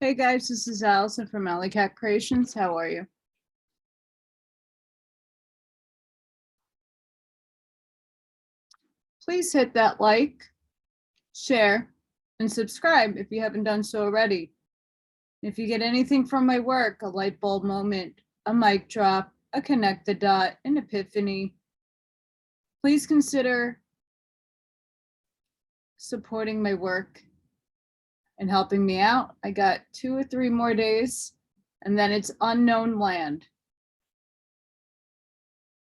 Hey guys, this is Allison from Allykatkreations. How are you? Please hit that like, share, and subscribe if you haven't done so already. If you get anything from my work, a light bulb moment, a mic drop, a connect the dot, an epiphany, please consider supporting my work and helping me out. I got 2 or 3 more days and then it's unknown land.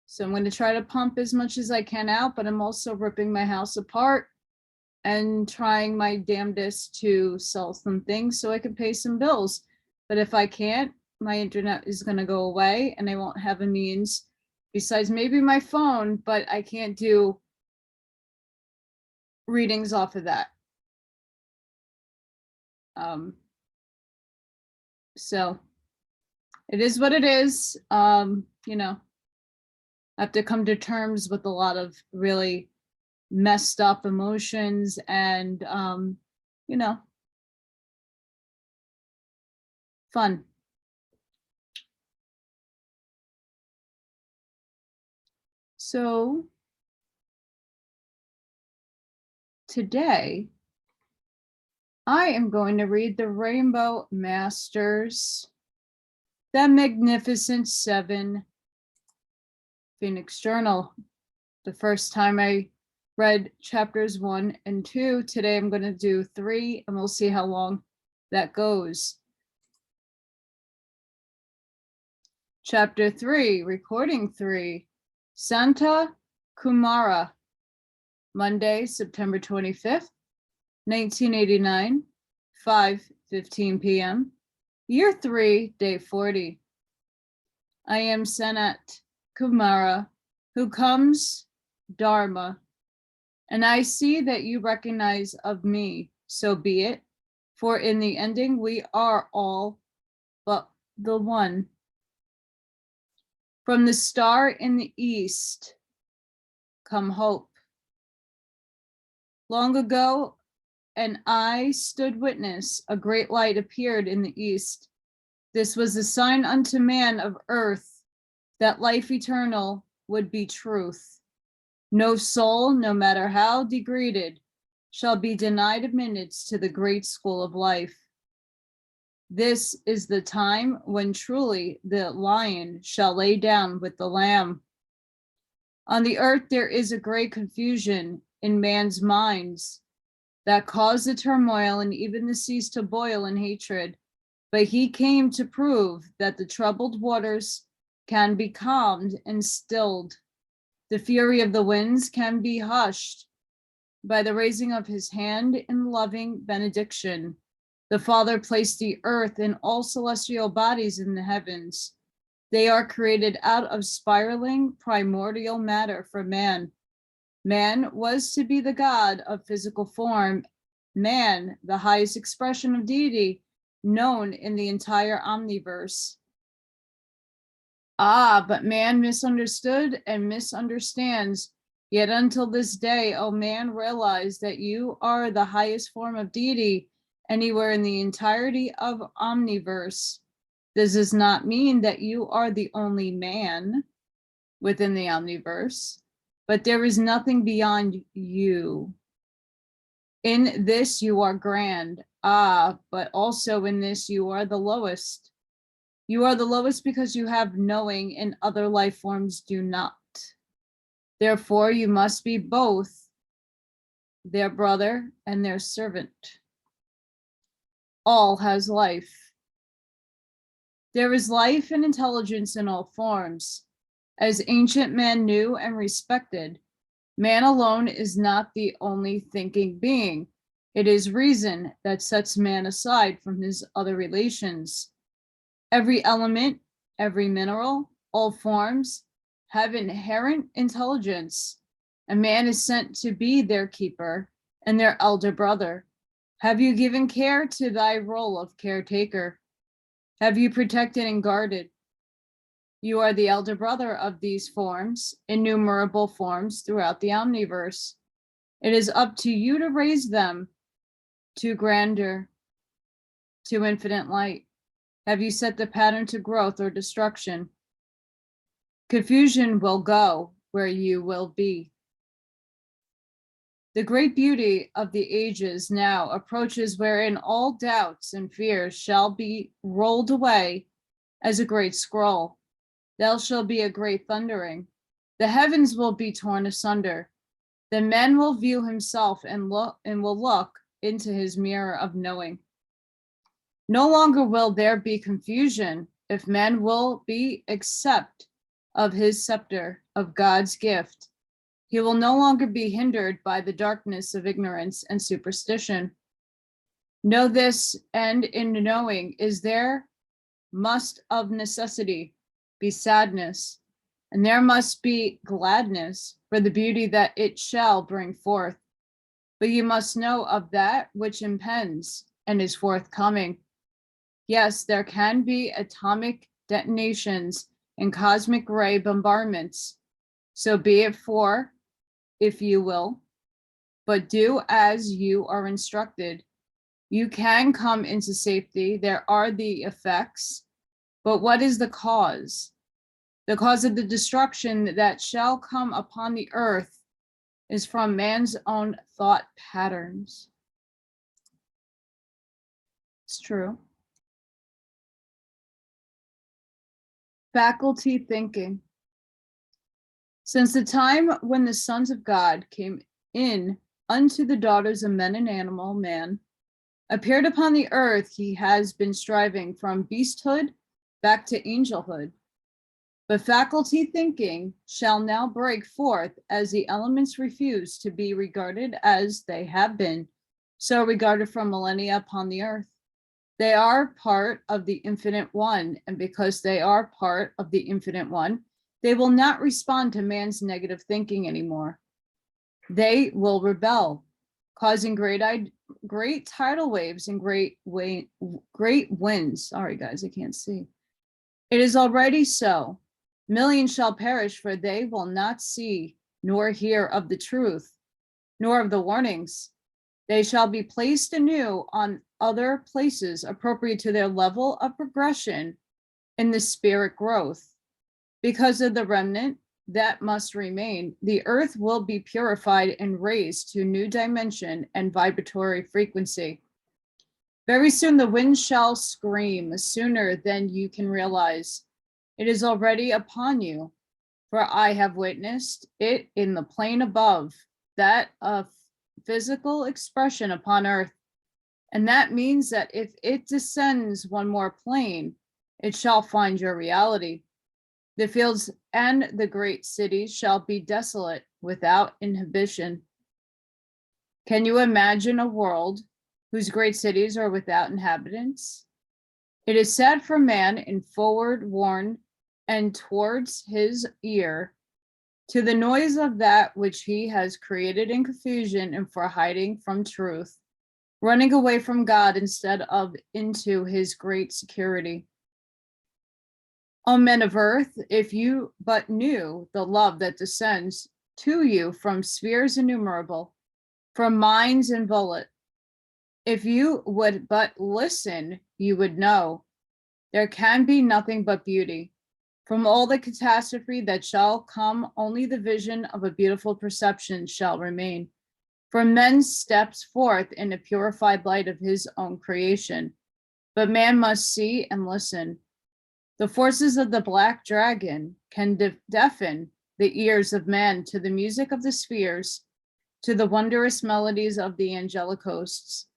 So I'm going to try to pump as much as I can out, but I'm also ripping my house apart and trying my damnedest to sell some things so I can pay some bills. But if I can't, my internet is going to go away and I won't have a means besides maybe my phone, but I can't do readings off of that. So it is what it is. You know, I have to come to terms with a lot of really messed up emotions and, you know, fun. So today, I am going to read the Rainbow Masters, the Magnificent Seven, Phoenix Journal. The first time I read chapters 1 and 2. Today I'm going to do 3 and we'll see how long that goes. Chapter 3, recording 3, Santa Kumara, Monday, September 25th, 1989, 5:15 p.m. Year 3, day 40. I am Sanat Kumara, who comes Dharma, and I see that you recognize of me, so be it, for in the ending we are all but the one. From the star in the east come hope. Long ago, and I stood witness, a great light appeared in the east. This was a sign unto man of earth, that life eternal would be truth. No soul, no matter how degraded, shall be denied admittance to the great school of life. This is the time when truly the lion shall lay down with the lamb. On the earth there is a great confusion in man's minds that cause the turmoil and even the seas to boil in hatred. But he came to prove that the troubled waters can be calmed and stilled. The fury of the winds can be hushed by the raising of his hand in loving benediction. The Father placed the earth and all celestial bodies in the heavens. They are created out of spiraling primordial matter for man. Man was to be the God of physical form, man, the highest expression of deity known in the entire omniverse. But man misunderstood and misunderstands. Yet until this day, oh man, realize that you are the highest form of deity anywhere in the entirety of omniverse. This does not mean that you are the only man within the omniverse, but there is nothing beyond you. In this you are grand, but also in this you are the lowest. You are the lowest because you have knowing and other life forms do not. Therefore, you must be both their brother and their servant. All has life. There is life and intelligence in all forms. As ancient man knew and respected, man alone is not the only thinking being. It is reason that sets man aside from his other relations. Every element, every mineral, all forms have inherent intelligence. A man is sent to be their keeper and their elder brother. Have you given care to thy role of caretaker? Have you protected and guarded? You are the elder brother of these forms, innumerable forms throughout the omniverse. It is up to you to raise them to grandeur. to infinite light? Have you set the pattern to growth or destruction? Confusion will go where you will be. The great beauty of the ages now approaches, wherein all doubts and fears shall be rolled away as a great scroll. There shall be a great thundering. The heavens will be torn asunder. The man will view himself and will look into his mirror of knowing. No longer will there be confusion if man will be accept of his scepter of God's gift. He will no longer be hindered by the darkness of ignorance and superstition. Know this, and in knowing is there must of necessity be sadness, and there must be gladness for the beauty that it shall bring forth. But you must know of that which impends and is forthcoming. Yes, there can be atomic detonations and cosmic ray bombardments. So be it for, if you will, but do as you are instructed. You can come into safety. There are the effects, but what is the cause? The cause of the destruction that shall come upon the earth is from man's own thought patterns. It's true. Faculty thinking. Since the time when the sons of God came in unto the daughters of men and animal, man appeared upon the earth, he has been striving from beasthood back to angelhood. But faculty thinking shall now break forth as the elements refuse to be regarded as they have been, so regarded for millennia upon the earth. They are part of the infinite one, and because they are part of the infinite one, they will not respond to man's negative thinking anymore. They will rebel, causing great tidal waves and great winds. Sorry, guys, I can't see. It is already so. Millions shall perish, for they will not see nor hear of the truth, nor of the warnings. They shall be placed anew on other places appropriate to their level of progression in the spirit growth. Because of the remnant that must remain, the earth will be purified and raised to a new dimension and vibratory frequency. Very soon the wind shall scream, sooner than you can realize. It is already upon you, for I have witnessed it in the plane above, that of physical expression upon earth. And that means that if it descends one more plane, it shall find your reality. The fields and the great cities shall be desolate without inhibition. Can you imagine a world whose great cities are without inhabitants? It is sad for man in forward worn and towards his ear to the noise of that which he has created in confusion and for hiding from truth, running away from God instead of into his great security. O men of earth, if you but knew the love that descends to you from spheres innumerable, from minds inviolate, if you would but listen, you would know there can be nothing but beauty. From all the catastrophe that shall come, only the vision of a beautiful perception shall remain. For man steps forth in a purified light of his own creation, but man must see and listen. The forces of the black dragon can deafen the ears of man to the music of the spheres, to the wondrous melodies of the angelic hosts.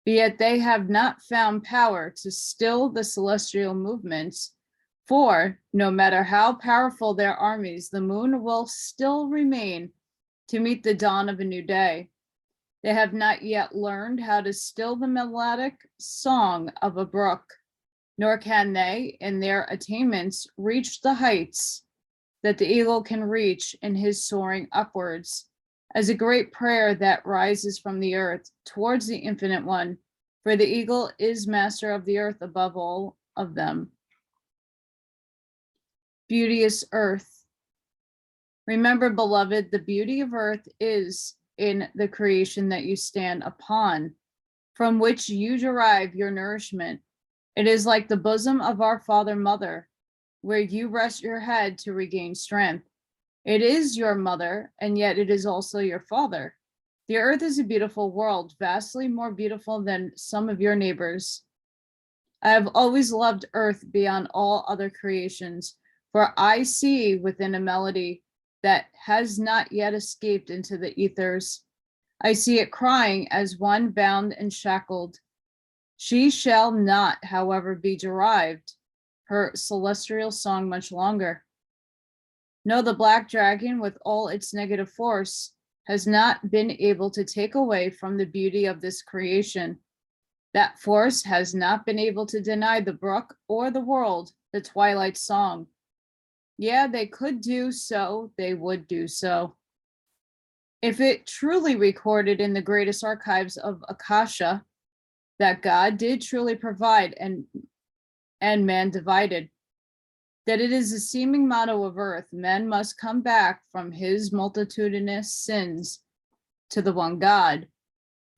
But yet they have not found power to still the celestial movements, for no matter how powerful their armies, the moon will still remain to meet the dawn of a new day. They have not yet learned how to still the melodic song of a brook, nor can they, in their attainments, reach the heights that the eagle can reach in his soaring upwards, as a great prayer that rises from the earth towards the infinite one, for the eagle is master of the earth above all of them. Beauteous earth. Remember, beloved, the beauty of earth is in the creation that you stand upon, from which you derive your nourishment. It is like the bosom of our father mother, where you rest your head to regain strength. It is your mother, and yet it is also your father. The earth is a beautiful world, vastly more beautiful than some of your neighbors. I have always loved earth beyond all other creations, for I see within a melody that has not yet escaped into the ethers. I see it crying as one bound and shackled. She shall not, however, be derived her celestial song much longer. No, the black dragon, with all its negative force, has not been able to take away from the beauty of this creation. That force has not been able to deny the brook or the world the twilight song. Yeah, they could do so, they would do so. If it truly recorded in the greatest archives of Akasha that God did truly provide and man divided, that it is the seeming motto of earth, men must come back from his multitudinous sins to the one God.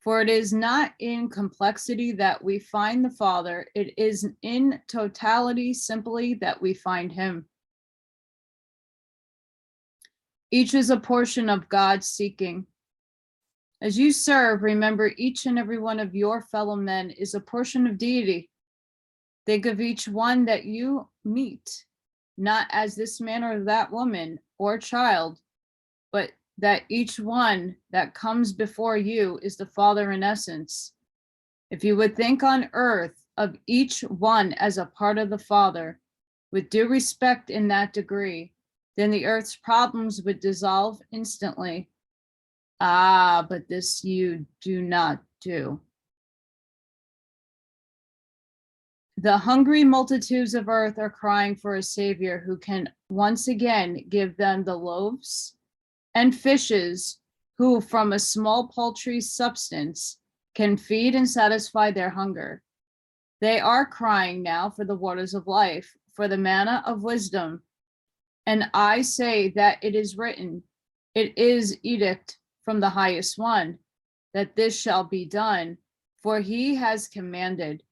For it is not in complexity that we find the Father, it is in totality simply that we find him. Each is a portion of God's seeking. As you serve, remember each and every one of your fellow men is a portion of deity. Think of each one that you meet, not as this man or that woman or child, but that each one that comes before you is the Father in essence. If you would think on earth of each one as a part of the Father, with due respect in that degree, then the earth's problems would dissolve instantly. Ah, but this you do not do. The hungry multitudes of earth are crying for a savior who can once again give them the loaves and fishes, who from a small paltry substance can feed and satisfy their hunger. They are crying now for the waters of life, for the manna of wisdom. And I say that it is written, it is edict from the highest one, that this shall be done, for he has commanded.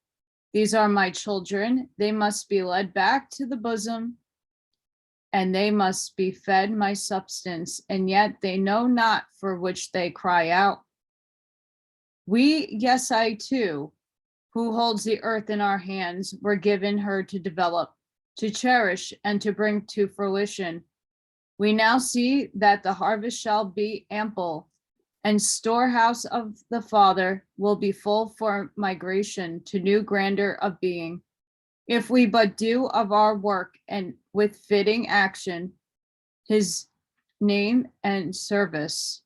These are my children, they must be led back to the bosom, and they must be fed my substance, and yet they know not for which they cry out. We, yes, I too, who holds the earth in our hands, were given her to develop, to cherish, and to bring to fruition. We now see that the harvest shall be ample, and storehouse of the Father will be full for migration to new grandeur of being. If we but do of our work and with fitting action, his name and service.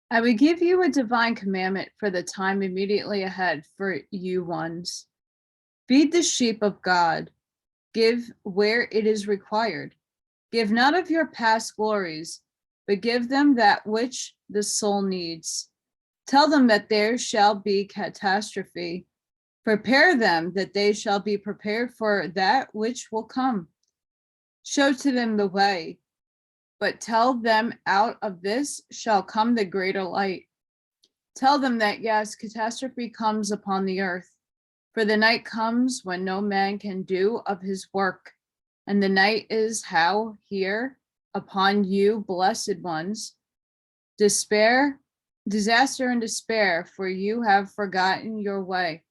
I would give you a divine commandment for the time immediately ahead for you ones. Feed the sheep of God. Give where it is required. Give not of your past glories, but give them that which the soul needs. Tell them that there shall be catastrophe. Prepare them that they shall be prepared for that which will come. Show to them the way, but tell them out of this shall come the greater light. Tell them that yes, catastrophe comes upon the earth, for the night comes when no man can do of his work, and the night is how here upon you, blessed ones, despair, disaster and despair, for you have forgotten your way.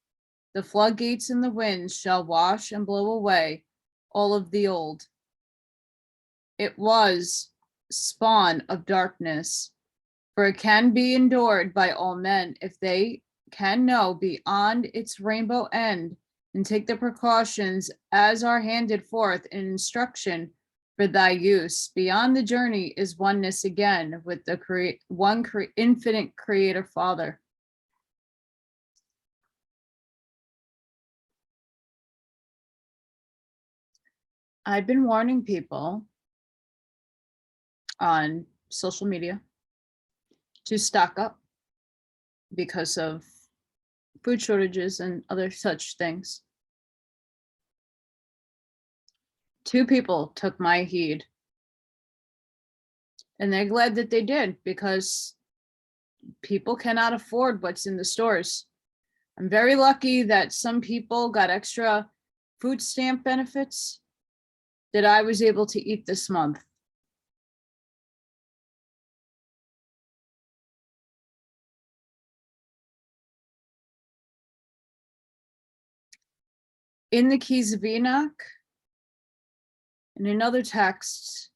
The floodgates and the winds shall wash and blow away all of the old. It was spawn of darkness, for it can be endured by all men if they can know beyond its rainbow end and take the precautions as are handed forth in instruction for thy use. Beyond the journey is oneness again with the infinite creator Father. I've been warning people on social media to stock up because of food shortages and other such things. 2 people took my heed. And they're glad that they did, because people cannot afford what's in the stores. I'm very lucky that some people got extra food stamp benefits that I was able to eat this month. In the Keys of Enoch, and in other texts,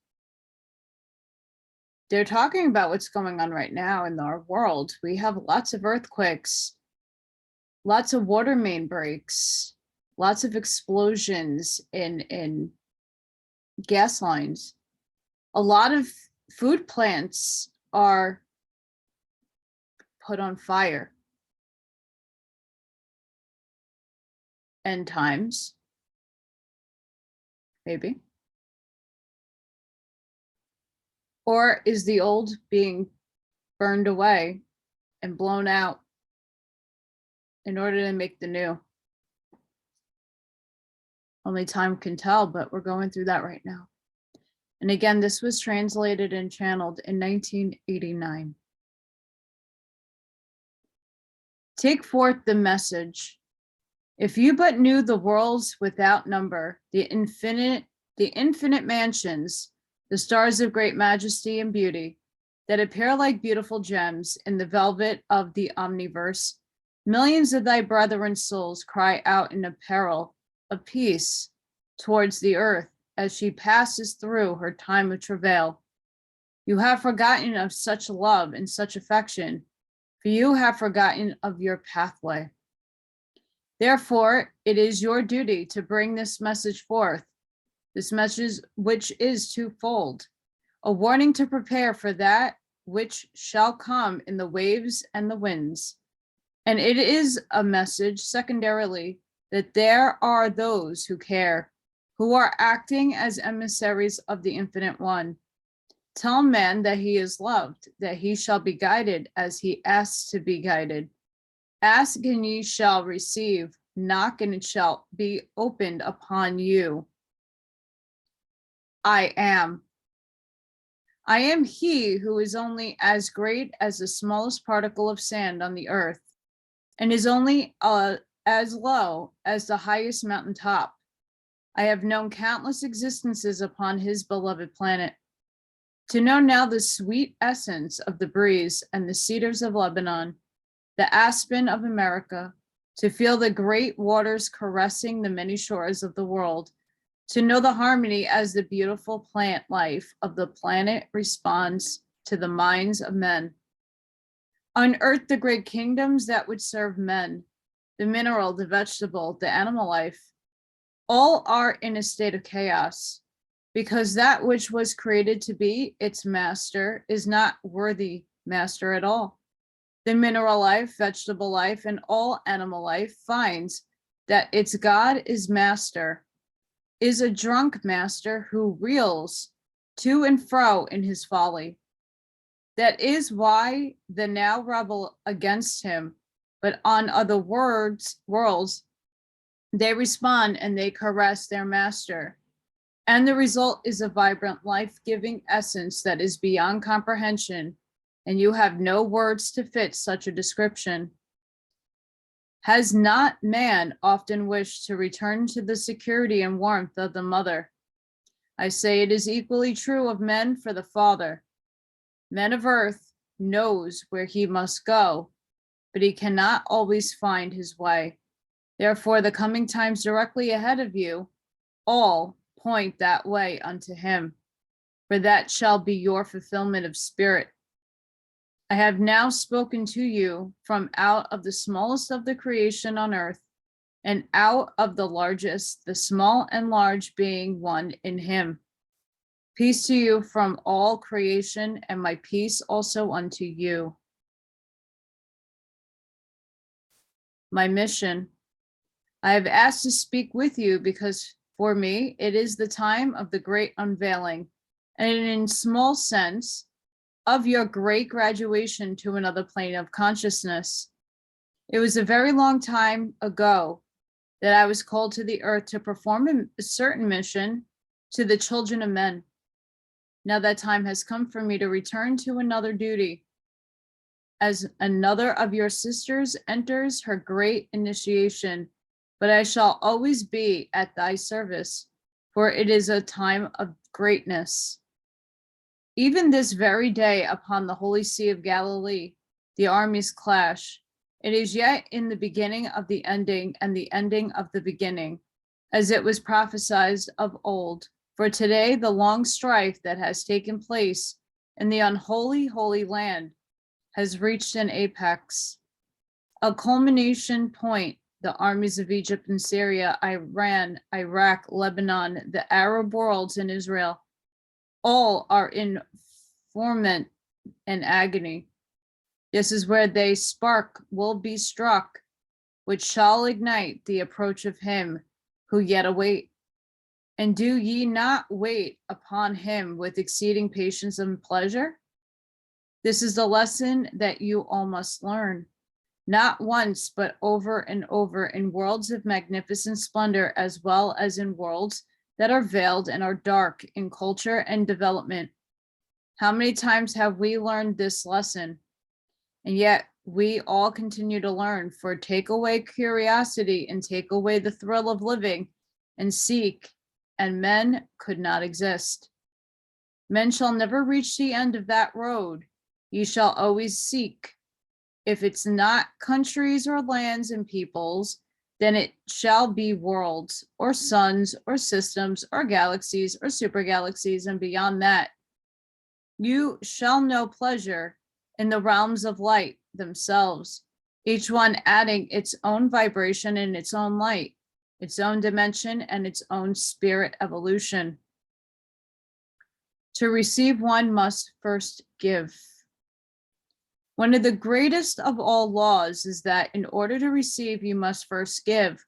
they're talking about what's going on right now in our world. We have lots of earthquakes, lots of water main breaks, lots of explosions in gas lines. A lot of food plants are put on fire. End times, maybe. Or is the old being burned away and blown out in order to make the new? Only time can tell, but we're going through that right now. And again, this was translated and channeled in 1989. Take forth the message. If you but knew the worlds without number, the infinite mansions, the stars of great majesty and beauty that appear like beautiful gems in the velvet of the omniverse, millions of thy brethren souls cry out in a peril of peace towards the earth as she passes through her time of travail. You have forgotten of such love and such affection, for you have forgotten of your pathway. Therefore, it is your duty to bring this message forth, this message which is twofold, a warning to prepare for that which shall come in the waves and the winds. And it is a message, secondarily, that there are those who care, who are acting as emissaries of the Infinite One. Tell man that he is loved, that he shall be guided as he asks to be guided. Ask and ye shall receive, knock and it shall be opened upon you. I am. I am he who is only as great as the smallest particle of sand on the earth, and is only as low as the highest mountaintop. I have known countless existences upon his beloved planet. To know now the sweet essence of the breeze and the cedars of Lebanon, the aspen of America, to feel the great waters caressing the many shores of the world, to know the harmony as the beautiful plant life of the planet responds to the minds of men. Unearth the great kingdoms that would serve men, the mineral, the vegetable, the animal life. All are in a state of chaos, because that which was created to be its master is not worthy master at all. The mineral life, vegetable life, and all animal life finds that its God is master, is a drunk master who reels to and fro in his folly. That is why the now rebel against him, but on other worlds, they respond and they caress their master. And the result is a vibrant, life-giving essence that is beyond comprehension, and you have no words to fit such a description. Has not man often wished to return to the security and warmth of the mother? I say it is equally true of men for the father. Men of earth knows where he must go, but he cannot always find his way. Therefore, the coming times directly ahead of you all point that way unto him, for that shall be your fulfillment of spirit. I have now spoken to you from out of the smallest of the creation on earth, and out of the largest, the small and large being one in him. Peace to you from all creation, and my peace also unto you. My mission. I have asked to speak with you because for me, it is the time of the great unveiling, and in small sense, of your great graduation to another plane of consciousness. It was a very long time ago that I was called to the earth to perform a certain mission to the children of men. Now that time has come for me to return to another duty. As another of your sisters enters her great initiation, but I shall always be at thy service, for it is a time of greatness. Even this very day upon the holy sea of Galilee, the armies clash. It is yet in the beginning of the ending and the ending of the beginning, as it was prophesied of old. For today, the long strife that has taken place in the unholy Holy Land has reached an apex, a culmination point. The armies of Egypt and Syria, Iran, Iraq, Lebanon, the Arab worlds, and Israel, all are in ferment and agony. This is where they spark will be struck, which shall ignite the approach of him who yet await. And do ye not wait upon him with exceeding patience and pleasure? This is the lesson that you all must learn, not once, but over and over, in worlds of magnificent splendor, as well as in worlds that are veiled and are dark in culture and development. How many times have we learned this lesson? And yet we all continue to learn, for take away curiosity and take away the thrill of living and seek, and men could not exist. Men shall never reach the end of that road. Ye shall always seek. If it's not countries or lands and peoples, then it shall be worlds or suns or systems or galaxies or super galaxies, and beyond that, you shall know pleasure in the realms of light themselves, each one adding its own vibration and its own light, its own dimension and its own spirit evolution. To receive, one must first give. One of the greatest of all laws is that in order to receive, you must first give.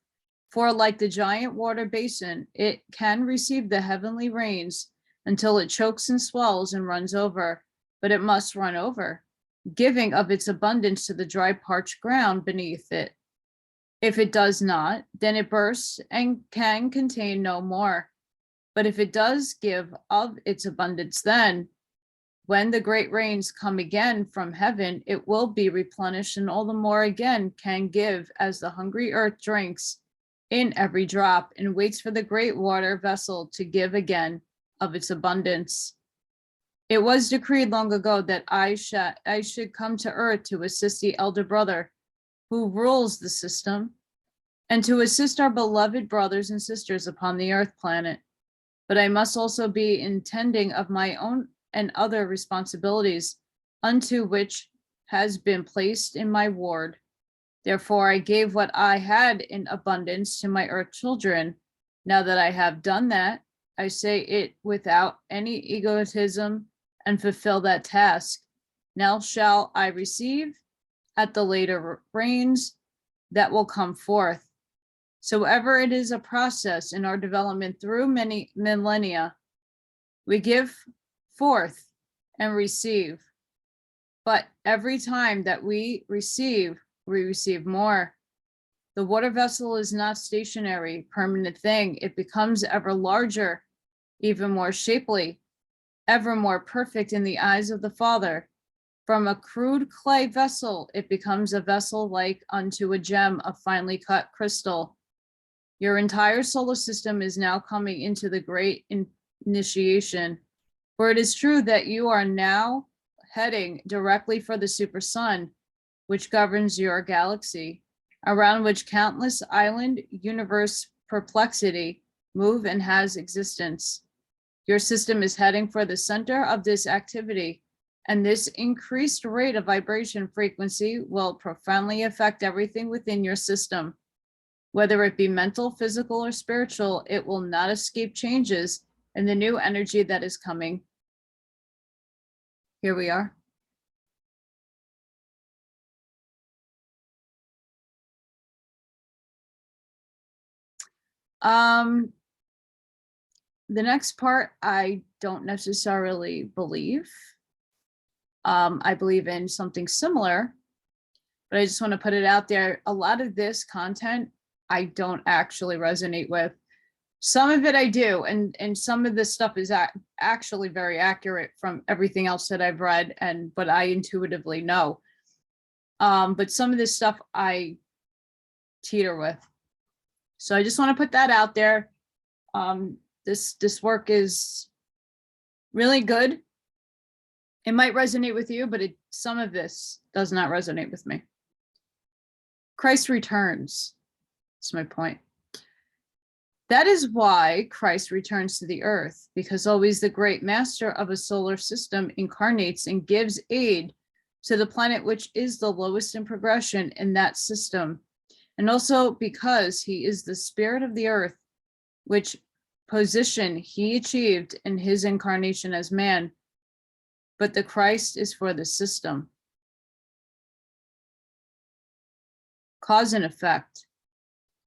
For like the giant water basin, it can receive the heavenly rains until it chokes and swells and runs over, but it must run over, giving of its abundance to the dry, parched ground beneath it. If it does not, then it bursts and can contain no more. But if it does give of its abundance, then when the great rains come again from heaven, it will be replenished, and all the more again can give, as the hungry earth drinks in every drop and waits for the great water vessel to give again of its abundance. It was decreed long ago that I should come to earth to assist the elder brother who rules the system, and to assist our beloved brothers and sisters upon the earth planet. But I must also be intending of my own and other responsibilities, unto which has been placed in my ward. Therefore, I gave what I had in abundance to my earth children. Now that I have done that, I say it without any egotism and fulfill that task. Now shall I receive at the later rains that will come forth. So ever it is a process in our development through many millennia, we give forth and receive. But every time that we receive more. The water vessel is not stationary, permanent thing. It becomes ever larger, even more shapely, ever more perfect in the eyes of the Father. From a crude clay vessel, it becomes a vessel like unto a gem of finely cut crystal. Your entire solar system is now coming into the great initiation. For it is true that you are now heading directly for the super sun, which governs your galaxy, around which countless island universe perplexity move and has existence. Your system is heading for the center of this activity, and this increased rate of vibration frequency will profoundly affect everything within your system. Whether it be mental, physical, or spiritual, it will not escape changes in the new energy that is coming. Here we are. The next part, I don't necessarily believe. I believe in something similar, but I just want to put it out there. A lot of this content I don't actually resonate with. Some of it I do, and some of this stuff is actually very accurate from everything else that I've read and what I intuitively know. But some of this stuff I teeter with. So I just want to put that out there. This work is really good. It might resonate with you, but some of this does not resonate with me. Christ returns. That's my point. That is why Christ returns to the earth, because always the great master of a solar system incarnates and gives aid to the planet, which is the lowest in progression in that system. And also because he is the spirit of the earth, which position he achieved in his incarnation as man. But the Christ is for the system. Cause and effect.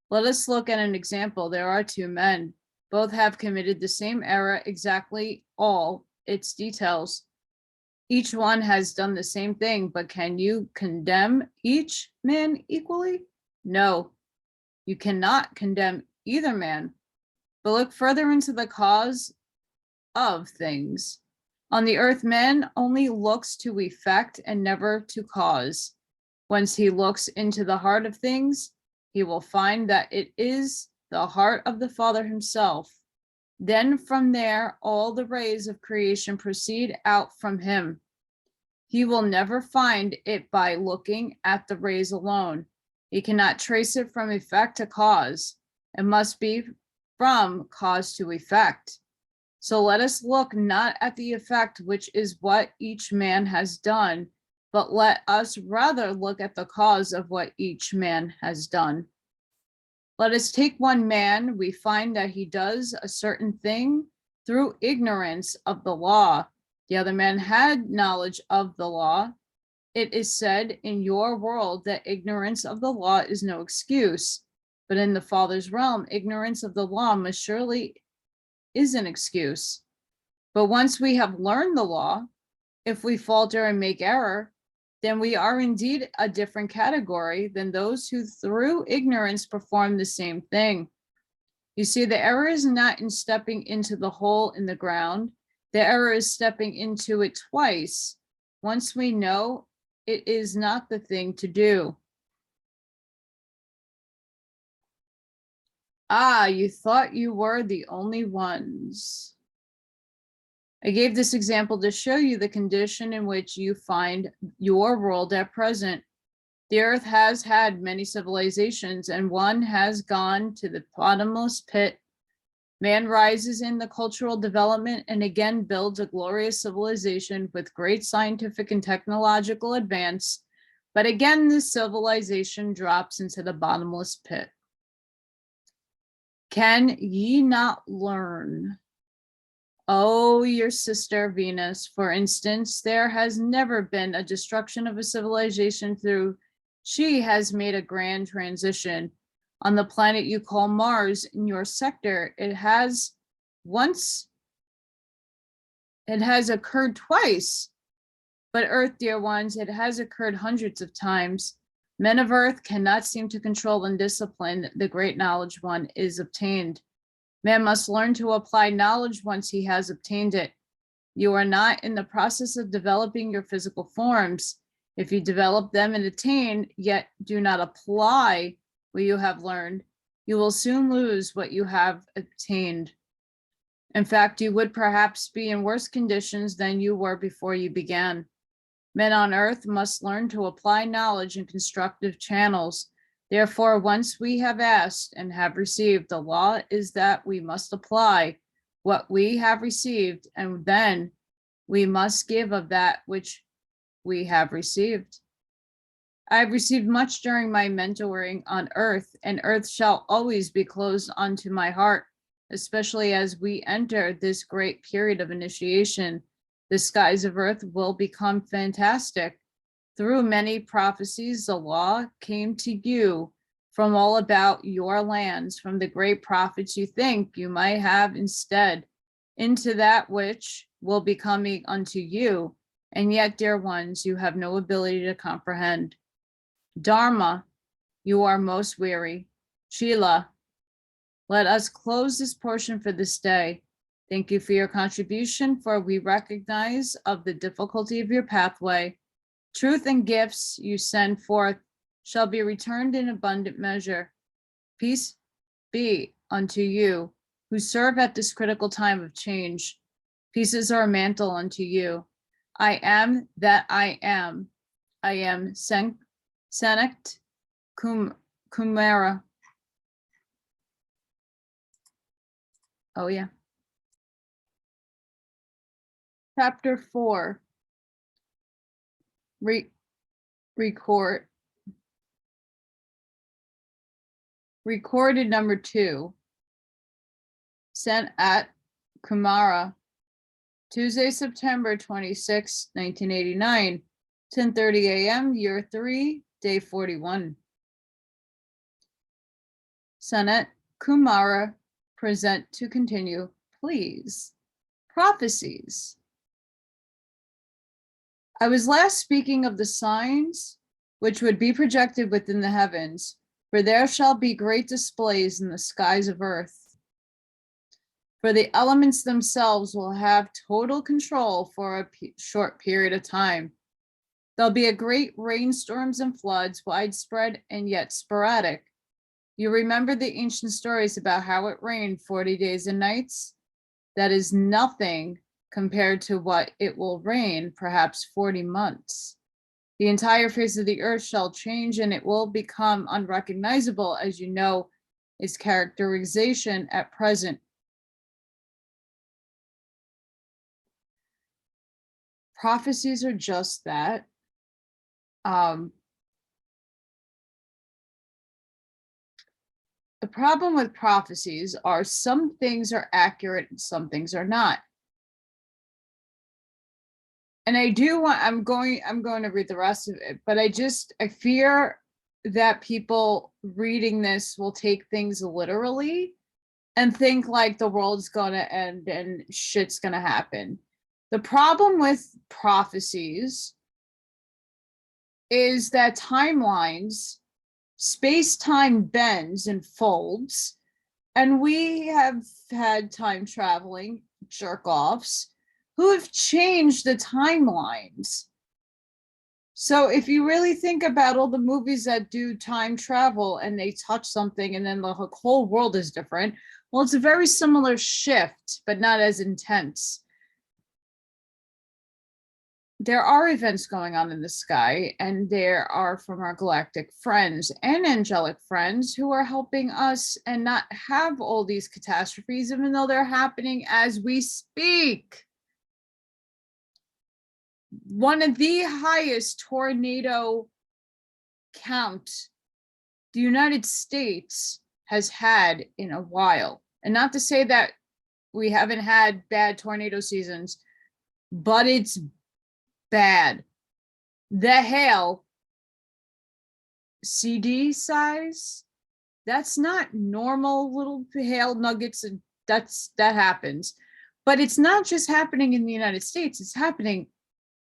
Let us look at an example. There are two men. Both have committed the same error, exactly all its details. Each one has done the same thing, but can you condemn each man equally? No, you cannot condemn either man. But look further into the cause of things. On the earth, man only looks to effect and never to cause. Once he looks into the heart of things, he will find that it is the heart of the Father himself. Then from there, all the rays of creation proceed out from him. He will never find it by looking at the rays alone. He cannot trace it from effect to cause. It must be from cause to effect. So let us look not at the effect, which is what each man has done, but let us rather look at the cause of what each man has done. Let us take one man. We find that he does a certain thing through ignorance of the law. The other man had knowledge of the law. It is said in your world that ignorance of the law is no excuse, but in the Father's realm, ignorance of the law must surely is an excuse. But once we have learned the law, if we falter and make error, then we are indeed a different category than those who through ignorance perform the same thing. You see, the error is not in stepping into the hole in the ground. The error is stepping into it twice. Once we know it is not the thing to do. Ah, you thought you were the only ones. I gave this example to show you the condition in which you find your world at present. The earth has had many civilizations, and one has gone to the bottomless pit. Man rises in the cultural development and again builds a glorious civilization with great scientific and technological advance, but again this civilization drops into the bottomless pit. Can ye not learn? Oh, your sister Venus, for instance, there has never been a destruction of a civilization through she has made a grand transition. On the planet you call Mars in your sector, it has occurred twice. But Earth, dear ones, it has occurred hundreds of times. Men of Earth cannot seem to control and discipline the great knowledge one is obtained. Man must learn to apply knowledge once he has obtained it. You are not in the process of developing your physical forms. If you develop them and attain, yet do not apply what you have learned, you will soon lose what you have obtained. In fact, you would perhaps be in worse conditions than you were before you began. Men on earth must learn to apply knowledge in constructive channels. Therefore, once we have asked and have received, the law is that we must apply what we have received, and then we must give of that which we have received. I have received much during my mentoring on earth, and earth shall always be closed unto my heart, especially as we enter this great period of initiation. The skies of earth will become fantastic. Through many prophecies, the law came to you from all about your lands, from the great prophets you think you might have instead, into that which will be coming unto you. And yet, dear ones, you have no ability to comprehend. Dharma, you are most weary. Sheila, let us close this portion for this day. Thank you for your contribution, for we recognize of the difficulty of your pathway. Truth and gifts you send forth shall be returned in abundant measure. Peace be unto you who serve at this critical time of change. Pieces are a mantle unto you. I am that I am. I am Senect Kumara. Oh yeah. Chapter 4. Recorded number 2. Sent at Kumara, Tuesday, September 26, 1989, 10:30 a.m., year 3, day 41. Sanat Kumara, present to continue, please. Prophecies. I was last speaking of the signs which would be projected within the heavens, for there shall be great displays in the skies of earth. For the elements themselves will have total control for a short period of time. There'll be a great rainstorms and floods, widespread and yet sporadic. You remember the ancient stories about how it rained 40 days and nights? That is nothing compared to what it will rain, perhaps 40 months. The entire face of the earth shall change and it will become unrecognizable, as you know, its characterization at present. Prophecies are just that. The problem with prophecies are some things are accurate and some things are not. And I'm going to read the rest of it, but I fear that people reading this will take things literally and think like the world's gonna end and shit's gonna happen. The problem with prophecies is that timelines, space-time bends and folds, and we have had time traveling jerk-offs who have changed the timelines. So if you really think about all the movies that do time travel and they touch something and then the whole world is different, well, it's a very similar shift, but not as intense. There are events going on in the sky, and there are from our galactic friends and angelic friends who are helping us and not have all these catastrophes, even though they're happening as we speak. One of the highest tornado count the United States has had in a while. And not to say that we haven't had bad tornado seasons, but it's bad. The hail, CD size, that's not normal little hail nuggets, and that happens. But it's not just happening in the United States, it's happening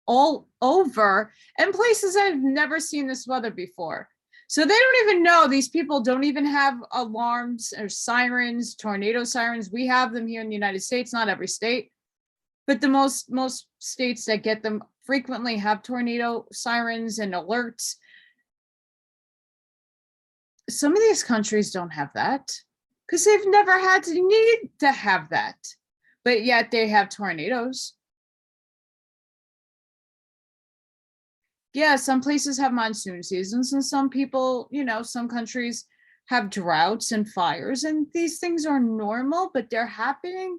all over and places I've never seen this weather before. So they don't even know, these people don't even have alarms or sirens, tornado sirens. We have them here in the United States, not every state, but the most states that get them frequently have tornado sirens and alerts. Some of these countries don't have that because they've never had to need to have that, but yet they have tornadoes. Yeah, some places have monsoon seasons and some people, some countries have droughts and fires, and these things are normal, but they're happening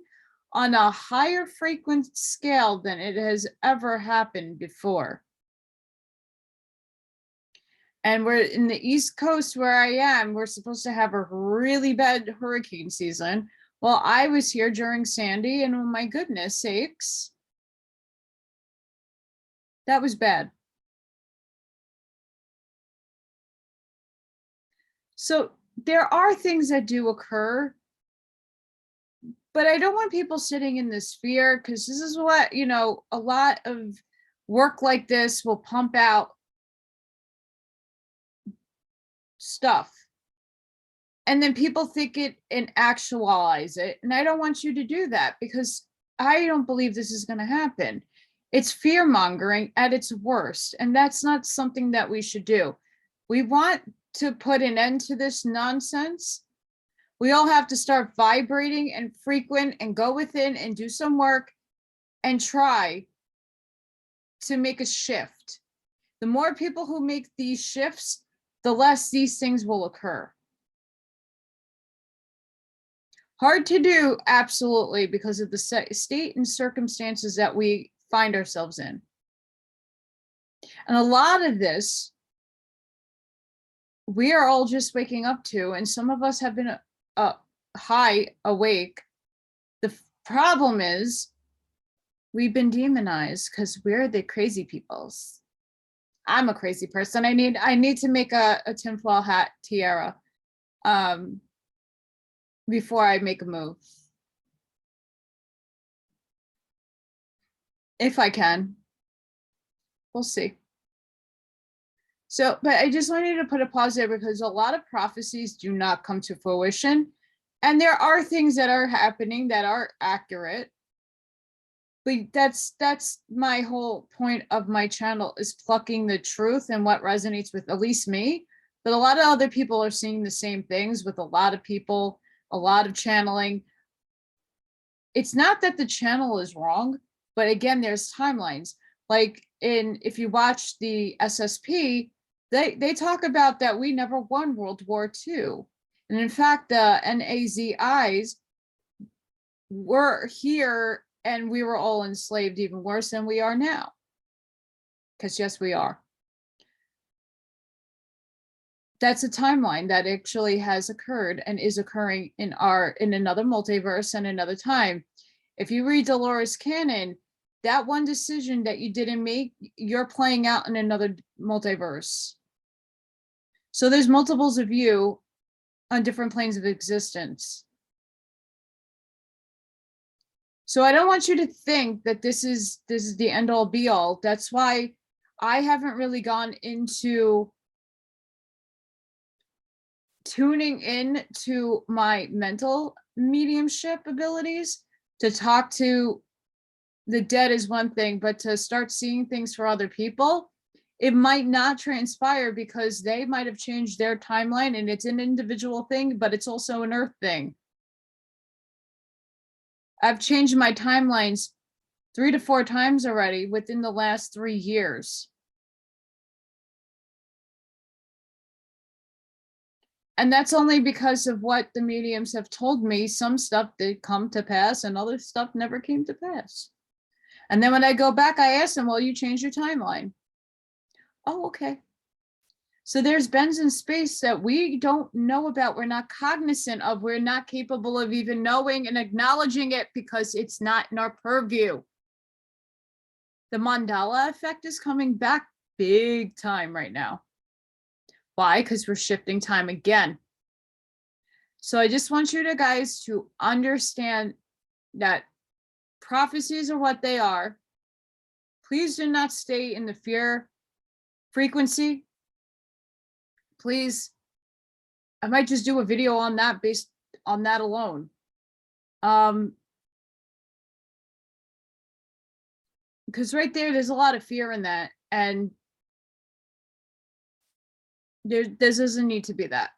on a higher frequent scale than it has ever happened before. And we're in the East Coast where I am, we're supposed to have a really bad hurricane season. Well, I was here during Sandy, and oh my goodness sakes, that was bad. So there are things that do occur, but I don't want people sitting in this fear, because this is what, a lot of work like this will pump out stuff. And then people think it and actualize it. And I don't want you to do that because I don't believe this is going to happen. It's fear mongering at its worst. And that's not something that we should do. We want to put an end to this nonsense. We all have to start vibrating and frequent and go within and do some work and try to make a shift. The more people who make these shifts, the less these things will occur. Hard to do, absolutely, because of the state and circumstances that we find ourselves in. And a lot of this, we are all just waking up to, and some of us have been high awake. The problem is we've been demonized because we're the crazy peoples. I'm a crazy person. I need to make a tinfoil hat tiara before I make a move. If I can. We'll see. So, but I just wanted to put a pause there because a lot of prophecies do not come to fruition. And there are things that are happening that are accurate. But that's my whole point of my channel, is plucking the truth and what resonates with at least me. But a lot of other people are seeing the same things with a lot of people, a lot of channeling. It's not that the channel is wrong, but again, there's timelines. Like if you watch the SSP, they talk about that we never won World War II. And in fact, the NAZIs were here and we were all enslaved even worse than we are now. Because yes, we are. That's a timeline that actually has occurred and is occurring in another multiverse and another time. If you read Dolores Cannon, that one decision that you didn't make, you're playing out in another multiverse. So there's multiples of you on different planes of existence. So I don't want you to think that this is the end all be all. That's why I haven't really gone into tuning in to my mental mediumship abilities. To talk to the dead is one thing, but to start seeing things for other people, it might not transpire because they might have changed their timeline, and it's an individual thing, but it's also an earth thing. I've changed my timelines 3 to 4 times already within the last 3 years. And that's only because of what the mediums have told me. Some stuff did come to pass and other stuff never came to pass. And then when I go back, I ask them, well, you changed your timeline. Oh, okay. So there's bends in space that we don't know about. We're not cognizant of. We're not capable of even knowing and acknowledging it because it's not in our purview. The Mandela effect is coming back big time right now. Why? Because we're shifting time again. So I just want you guys to understand that prophecies are what they are. Please do not stay in the fear frequency. Please, I might just do a video on that based on that alone. Because right there's a lot of fear in that, and there doesn't need to be that.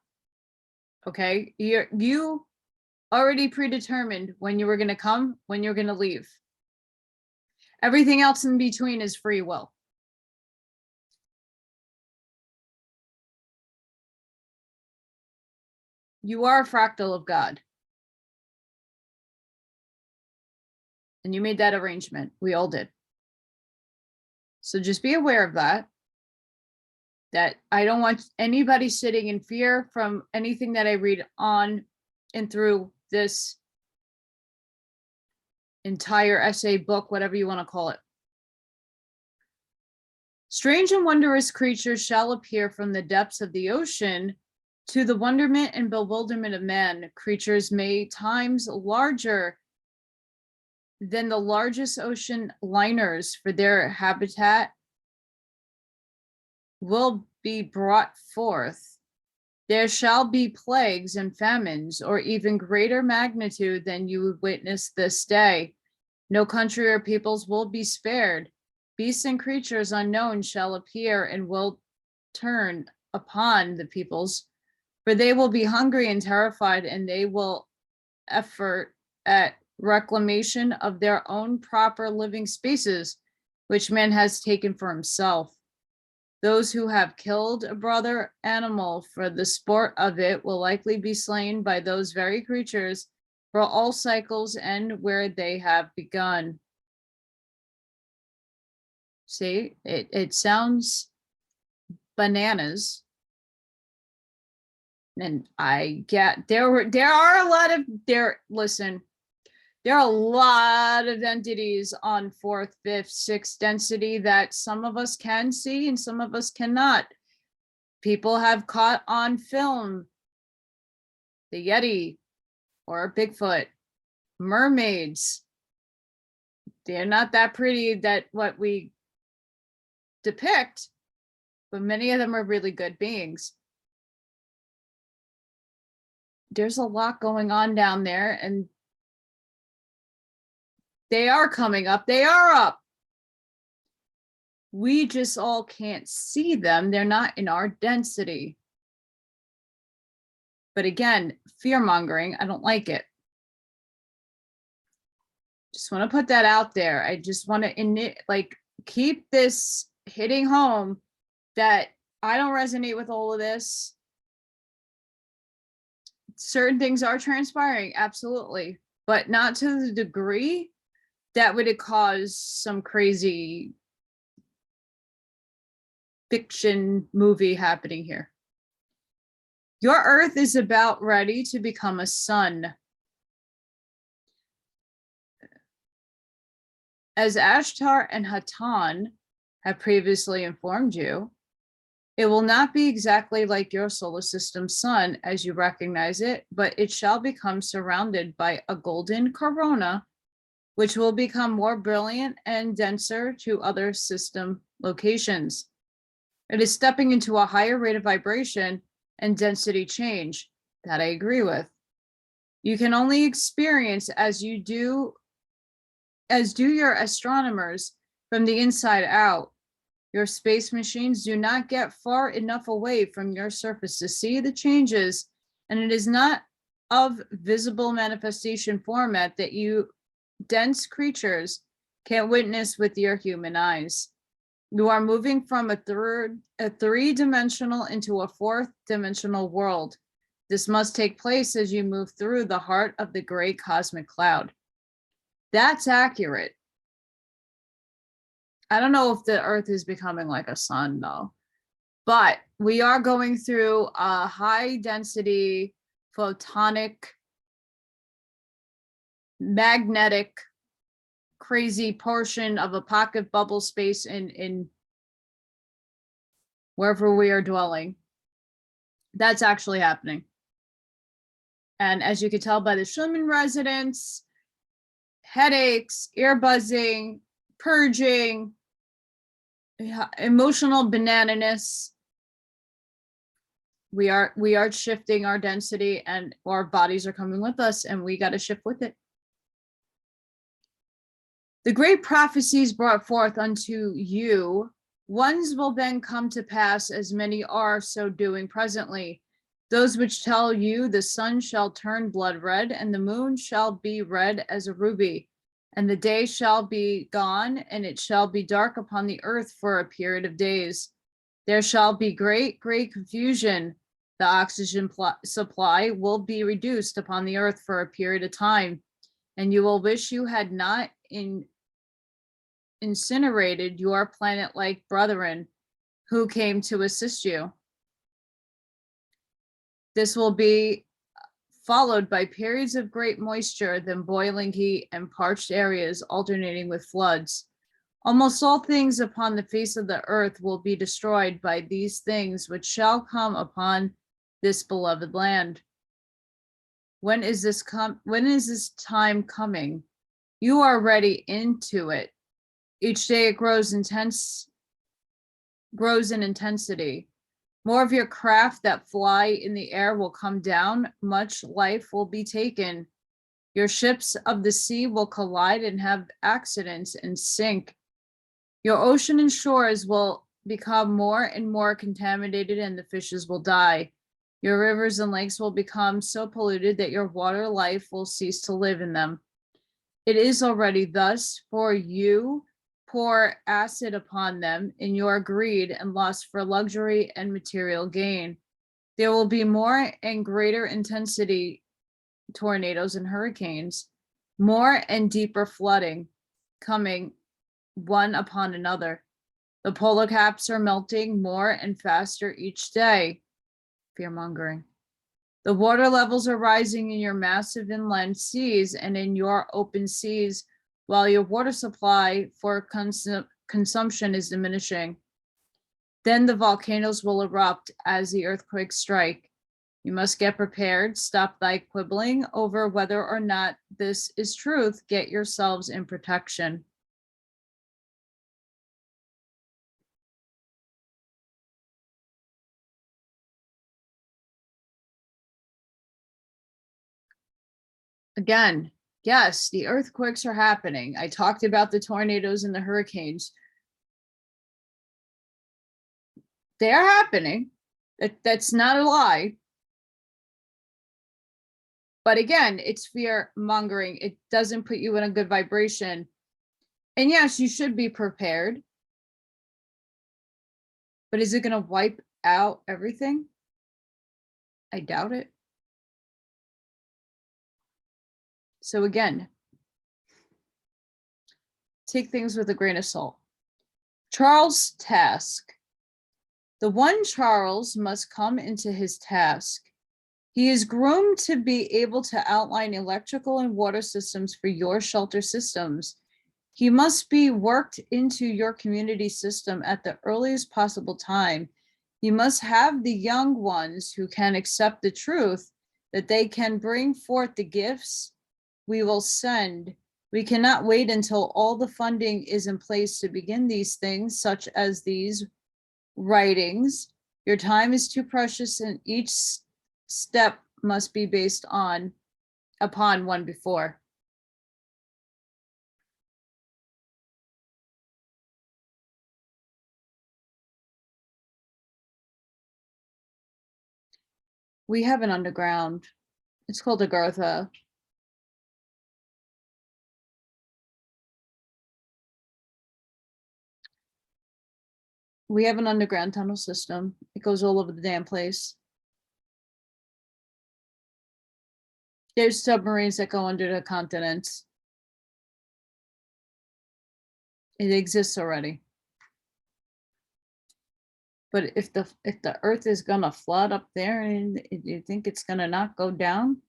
Okay, you already predetermined when you were going to come, when you're going to leave. Everything else in between is free will. You are a fractal of God. And you made that arrangement. We all did. So just be aware of that. That I don't want anybody sitting in fear from anything that I read on and through this entire essay, book, whatever you want to call it. Strange and wondrous creatures shall appear from the depths of the ocean. To the wonderment and bewilderment of man, creatures may times larger than the largest ocean liners for their habitat will be brought forth. There shall be plagues and famines, or even greater magnitude than you would witness this day. No country or peoples will be spared. Beasts and creatures unknown shall appear and will turn upon the peoples, for they will be hungry and terrified, and they will effort at reclamation of their own proper living spaces, which man has taken for himself. Those who have killed a brother animal for the sport of it will likely be slain by those very creatures, for all cycles end where they have begun. See, it sounds bananas. And I get there are a lot of listen, there are a lot of entities on 4th, 5th, 6th density that some of us can see and some of us cannot. People have caught on film the Yeti or Bigfoot, mermaids. They're not that pretty that what we depict, but many of them are really good beings. There's a lot going on down there, and they are coming up. They are up. We just all can't see them. They're not in our density. But again, fear mongering, I don't like it. Just want to put that out there. I just want to keep this hitting home that I don't resonate with all of this. Certain things are transpiring, absolutely, but not to the degree that would cause some crazy fiction movie happening here. Your earth is about ready to become a sun. As Ashtar and Hatan have previously informed you, it will not be exactly like your solar system's sun as you recognize it, but it shall become surrounded by a golden corona, which will become more brilliant and denser to other system locations. It is stepping into a higher rate of vibration and density change. That I agree with. You can only experience as do your astronomers from the inside out. Your space machines do not get far enough away from your surface to see the changes, and it is not of visible manifestation format that you dense creatures can't witness with your human eyes. You are moving from a three-dimensional into a fourth-dimensional world. This must take place as you move through the heart of the great cosmic cloud. That's accurate. I don't know if the Earth is becoming like a sun, though, but we are going through a high-density photonic, magnetic, crazy portion of a pocket bubble space in wherever we are dwelling. That's actually happening. And as you can tell by the Schumann resonance, headaches, ear buzzing, purging, emotional banananess, we are shifting our density, and our bodies are coming with us, and we got to shift with it. The great prophecies brought forth unto you, ones will then come to pass, as many are so doing presently. Those which tell you the sun shall turn blood red, and the moon shall be red as a ruby, and the day shall be gone, and it shall be dark upon the earth for a period of days. There shall be great confusion. The oxygen supply will be reduced upon the earth for a period of time, and you will wish you had not incinerated your planet-like brethren who came to assist you. This will be followed by periods of great moisture, then boiling heat and parched areas alternating with floods. Almost all things upon the face of the earth will be destroyed by these things which shall come upon this beloved land. When is this time coming? You are ready into it. Each day it grows in intensity. More of your craft that fly in the air will come down. Much life will be taken. Your ships of the sea will collide and have accidents and sink. Your ocean and shores will become more and more contaminated and the fishes will die. Your rivers and lakes will become so polluted that your water life will cease to live in them. It is already thus, for you pour acid upon them in your greed and lust for luxury and material gain. There will be more and greater intensity tornadoes and hurricanes, more and deeper flooding coming one upon another. The polar caps are melting more and faster each day. Fear-mongering. The water levels are rising in your massive inland seas and in your open seas, while your water supply for consumption is diminishing. Then the volcanoes will erupt as the earthquakes strike. You must get prepared. Stop thy quibbling over whether or not this is truth. Get yourselves in protection. Again, yes, the earthquakes are happening. I talked about the tornadoes and the hurricanes. They're happening. That's not a lie. But again, it's fear mongering. It doesn't put you in a good vibration. And yes, you should be prepared. But is it going to wipe out everything? I doubt it. So again, take things with a grain of salt. Charles' task. The one Charles must come into his task. He is groomed to be able to outline electrical and water systems for your shelter systems. He must be worked into your community system at the earliest possible time. You must have the young ones who can accept the truth that they can bring forth the gifts we will send. We cannot wait until all the funding is in place to begin these things, such as these writings. Your time is too precious, and each step must be based upon one before. We have an underground. It's called Agartha. We have an underground tunnel system. It goes all over the damn place. There's submarines that go under the continents. It exists already. But if the earth is gonna flood up there, and you think it's gonna not go down?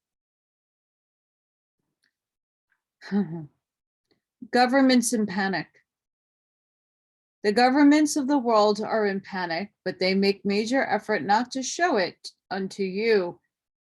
Governments in panic. The governments of the world are in panic, but they make major effort not to show it unto you.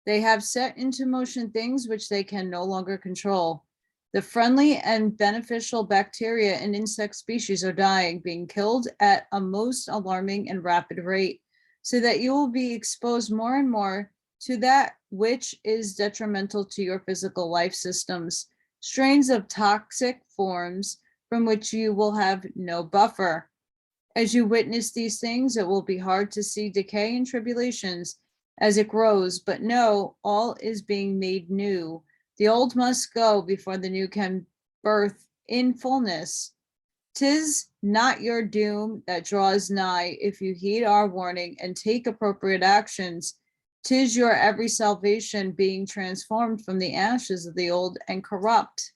They have set into motion things which they can no longer control. The friendly and beneficial bacteria and insect species are dying, being killed at a most alarming and rapid rate, so that you will be exposed more and more to that which is detrimental to your physical life systems, strains of toxic forms from which you will have no buffer. As you witness these things, it will be hard to see decay and tribulations as it grows, but know all is being made new. The old must go before the new can birth in fullness. 'Tis not your doom that draws nigh if you heed our warning and take appropriate actions. 'Tis your every salvation being transformed from the ashes of the old and corrupt.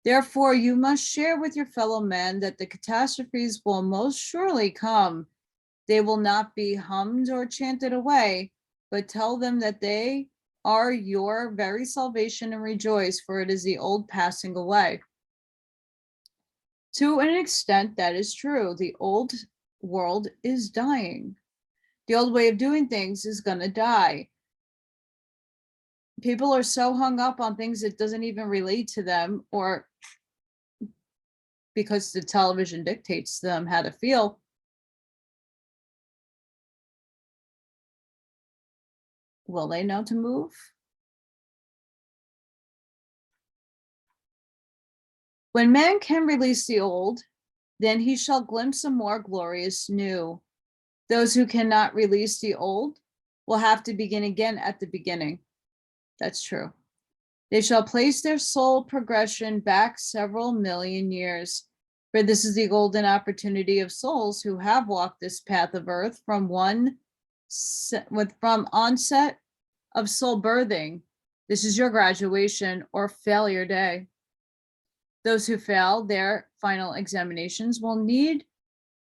Therefore, you must share with your fellow men that the catastrophes will most surely come. They will not be hummed or chanted away, but tell them that they are your very salvation and rejoice, for it is the old passing away. To an extent, that is true. The old world is dying. The old way of doing things is going to die. People are so hung up on things that doesn't even relate to them, or because the television dictates to them how to feel. Will they know to move? When man can release the old, then he shall glimpse a more glorious new. Those who cannot release the old will have to begin again at the beginning. That's true. They shall place their soul progression back several million years, for this is the golden opportunity of souls who have walked this path of earth from onset of soul birthing. This is your graduation or failure day. Those who fail their final examinations will need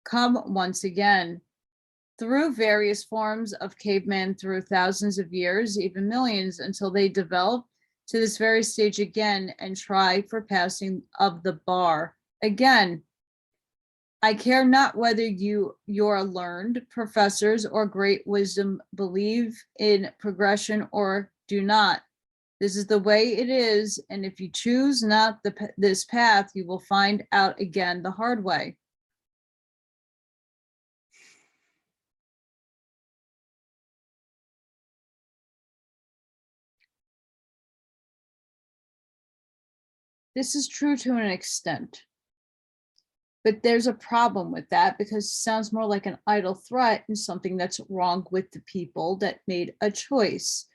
come once again through various forms of cavemen through thousands of years, even millions, until they develop to this very stage again and try for passing of the bar. Again, I care not whether your learned professors or great wisdom believe in progression or do not. This is the way it is, and if you choose not this path, you will find out again the hard way. This is true to an extent, but there's a problem with that because it sounds more like an idle threat and something that's wrong with the people that made a choice.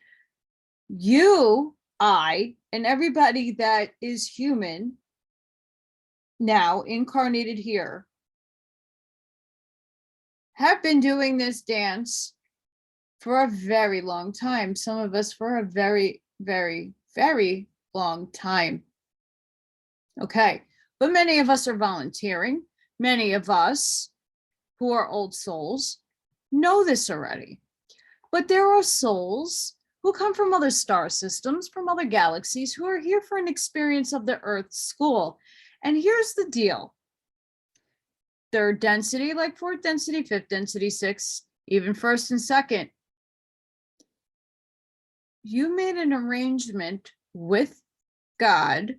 You, I, and everybody that is human now incarnated here have been doing this dance for a very long time. Some of us for a very, very, very long time. Okay, but many of us are volunteering. Many of us who are old souls know this already. But there are souls who come from other star systems, from other galaxies, who are here for an experience of the Earth school. And here's the deal. Third density, like fourth density, fifth density, sixth, even first and second. You made an arrangement with God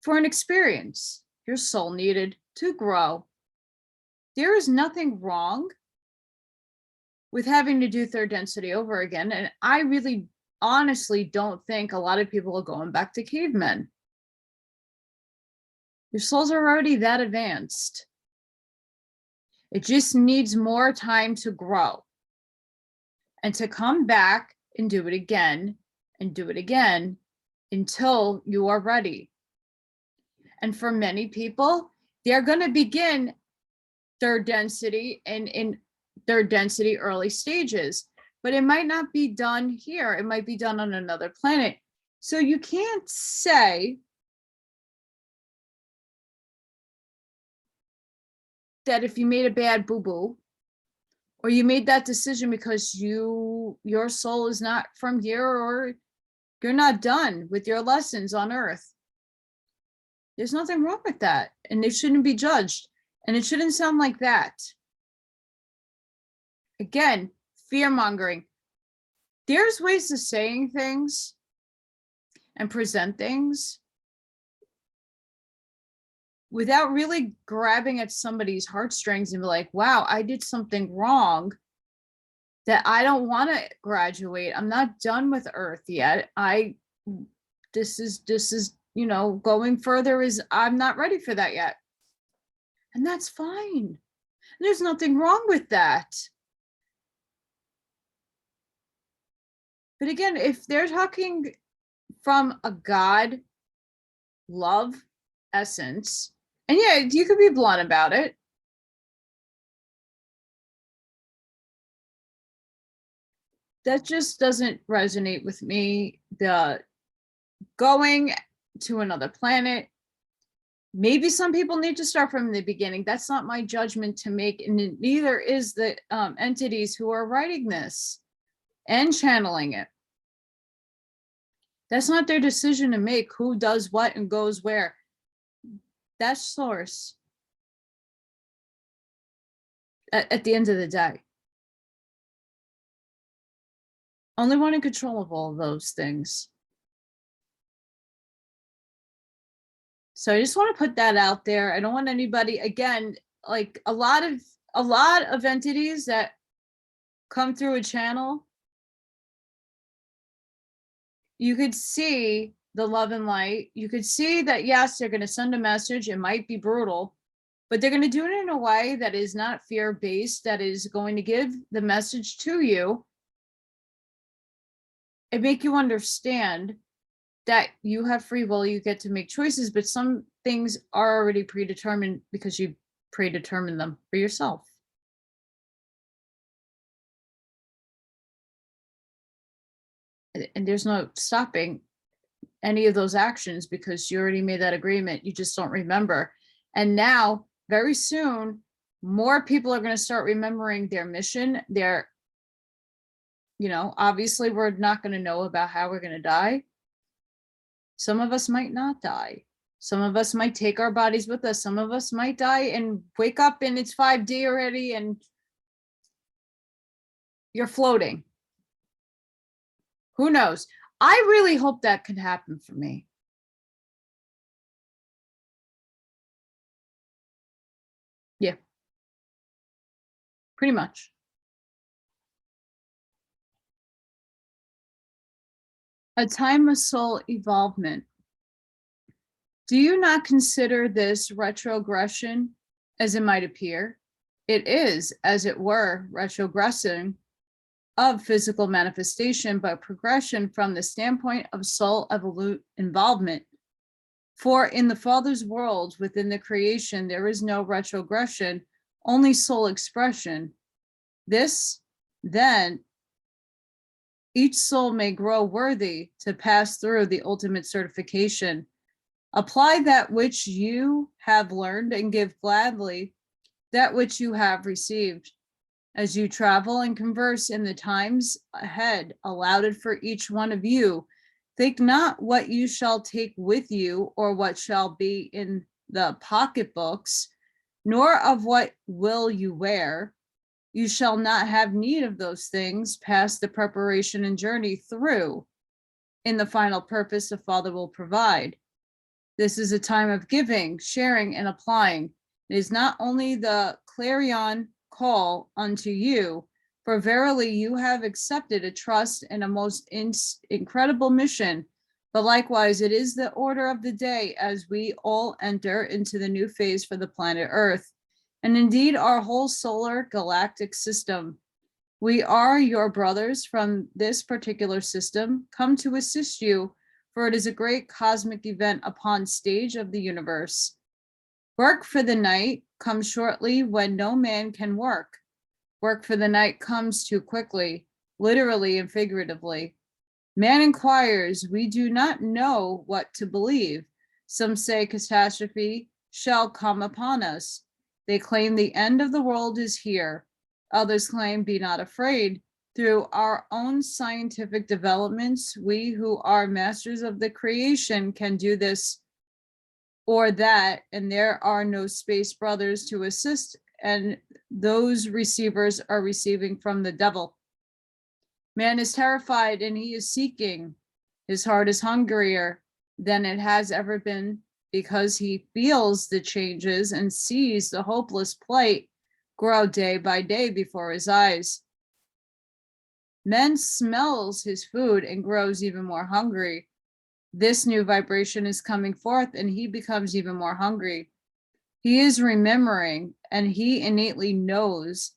for an experience. Your soul needed to grow. There is nothing wrong with having to do third density over again. And I really honestly don't think a lot of people are going back to cavemen. Your souls are already that advanced. It just needs more time to grow and to come back and do it again and do it again until you are ready. And for many people, they're going to begin third density and in third density early stages, but it might not be done here. It might be done on another planet. So you can't say that if you made a bad boo-boo or you made that decision because your soul is not from here or you're not done with your lessons on Earth. There's nothing wrong with that, and it shouldn't be judged, and it shouldn't sound like that. Again, fear-mongering. There's ways of saying things and present things without really grabbing at somebody's heartstrings and be like, wow, I did something wrong that I don't want to graduate. I'm not done with Earth yet. This is, you know, going further is, I'm not ready for that yet. And that's fine. There's nothing wrong with that. But again, if they're talking from a God love essence, and yeah, you could be blunt about it. That just doesn't resonate with me. The going to another planet, maybe some people need to start from the beginning. That's not my judgment to make, and neither is the entities who are writing this and channeling it. That's not their decision to make, who does what and goes where. That's source at the end of the day. Only one in control of all of those things. So I just want to put that out there. I don't want anybody, again, like a lot of entities that come through a channel, you could see the love and light. You could see that, yes, they're going to send a message. It might be brutal, but they're going to do it in a way that is not fear-based, that is going to give the message to you and make you understand that you have free will, you get to make choices, but some things are already predetermined because you predetermined them for yourself. And there's no stopping any of those actions because you already made that agreement. You just don't remember. And now, very soon, more people are going to start remembering their mission. Obviously, we're not going to know about how we're going to die. Some of us might not die. Some of us might take our bodies with us. Some of us might die and wake up and it's 5D already and you're floating. Who knows? I really hope that could happen for me. Yeah, pretty much. A time of soul evolvement. Do you not consider this retrogression as it might appear? It is, as it were, retrogressing of physical manifestation, but progression from the standpoint of soul involvement. For in the Father's world, within the creation, there is no retrogression, only soul expression. This, then, each soul may grow worthy to pass through the ultimate certification. Apply that which you have learned and give gladly that which you have received. As you travel and converse in the times ahead allotted for each one of you, think not what you shall take with you or what shall be in the pocketbooks, nor of what will you wear. You shall not have need of those things past the preparation and journey through. In the final purpose, the Father will provide. This is a time of giving, sharing, and applying. It is not only the clarion call unto you, for verily you have accepted a trust and a most incredible mission, but likewise it is the order of the day as we all enter into the new phase for the planet Earth, and indeed our whole solar galactic system. We are your brothers from this particular system, come to assist you, for it is a great cosmic event upon stage of the universe. Work for the night comes shortly when no man can work. Work for the night comes too quickly, literally and figuratively. Man inquires, we do not know what to believe. Some say catastrophe shall come upon us. They claim the end of the world is here. Others claim, be not afraid. Through our own scientific developments, we who are masters of the creation can do this or that, and there are no space brothers to assist, and those receivers are receiving from the devil. Man is terrified and he is seeking. His heart is hungrier than it has ever been because he feels the changes and sees the hopeless plight grow day by day before his eyes. Man smells his food and grows even more hungry. This new vibration is coming forth and he becomes even more hungry. He is remembering and he innately knows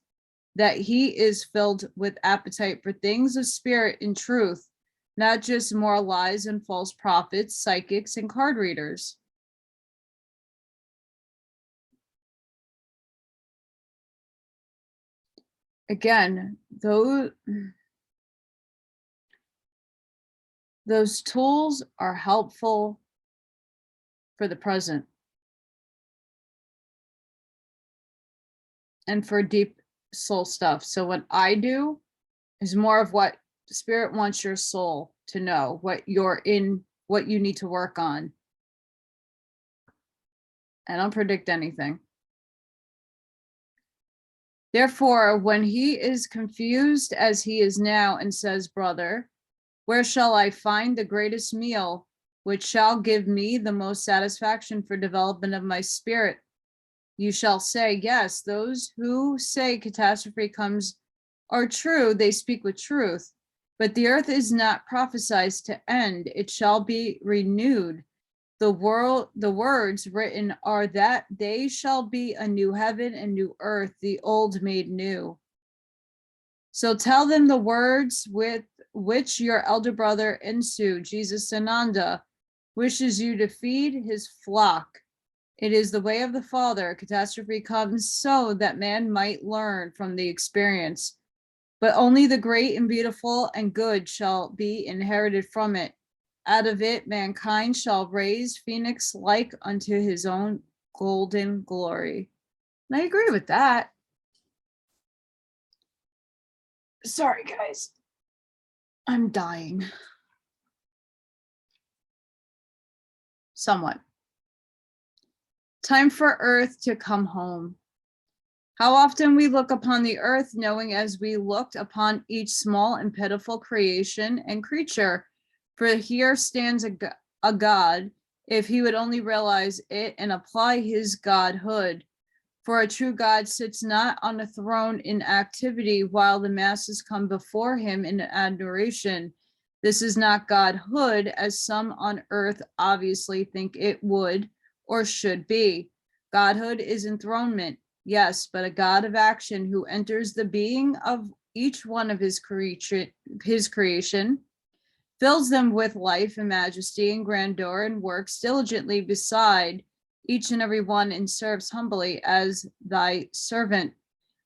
that he is filled with appetite for things of spirit and truth, not just more lies and false prophets, psychics, and card readers. Again, those tools are helpful for the present and for deep soul stuff. So what I do is more of what spirit wants your soul to know, what you're in, what you need to work on. I don't predict anything. Therefore, when he is confused as he is now and says, brother, where shall I find the greatest meal, which shall give me the most satisfaction for development of my spirit? You shall say, yes, those who say catastrophe comes are true, they speak with truth. But the earth is not prophesied to end, it shall be renewed. The words written are that they shall be a new heaven and new earth, the old made new. So tell them the words with which your elder brother Insu, Jesus Sananda, wishes you to feed his flock. It is the way of the Father. Catastrophe comes so that man might learn from the experience. But only the great and beautiful and good shall be inherited from it. Out of it, mankind shall raise phoenix like unto his own golden glory. And I agree with that. Sorry, guys. I'm dying. Somewhat. Time for Earth to come home. How often we look upon the earth, knowing as we looked upon each small and pitiful creation and creature, for here stands a God, if he would only realize it and apply his godhood. For a true God sits not on a throne in activity while the masses come before him in adoration. This is not godhood, as some on earth obviously think it would or should be. Godhood is enthronement. Yes, but a God of action who enters the being of each one of his creation, fills them with life and majesty and grandeur, and works diligently beside each and every one, and serves humbly as thy servant.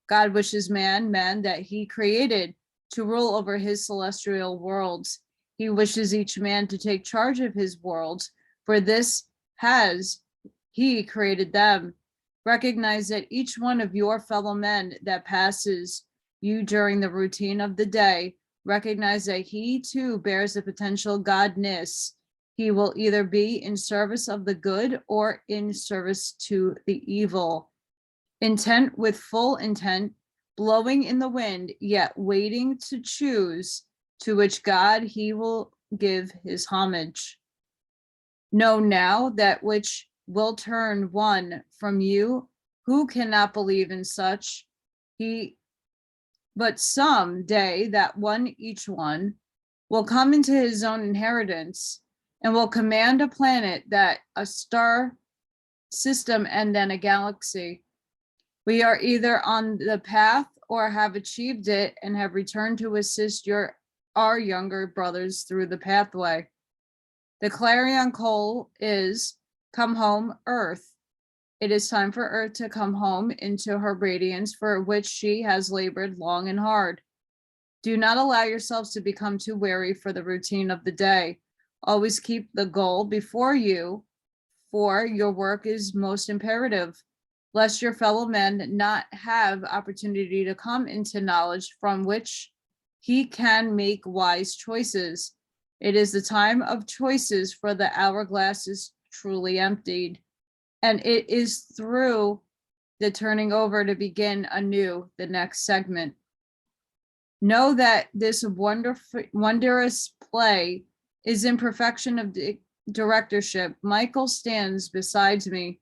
God wishes man that he created to rule over his celestial worlds. He wishes each man to take charge of his worlds, for this has he created them. Recognize that each one of your fellow men that passes you during the routine of the day, recognize that he too bears the potential godness. He will either be in service of the good or in service to the evil. Intent with full intent, blowing in the wind, yet waiting to choose, to which God he will give his homage. Know now that which will turn one from you who cannot believe in such, but some day that one, each one, will come into his own inheritance and will command a planet, that a star system, and then a galaxy. We are either on the path or have achieved it and have returned to assist our younger brothers through the pathway. The clarion call is, come home, Earth. It is time for Earth to come home into her radiance, for which she has labored long and hard. Do not allow yourselves to become too weary for the routine of the day. Always keep the goal before you, for your work is most imperative, lest your fellow men not have opportunity to come into knowledge from which he can make wise choices. It is the time of choices, for the hourglass is truly emptied, and it is through the turning over to begin anew the next segment. Know that this wondrous play is in perfection of directorship. Michael stands beside me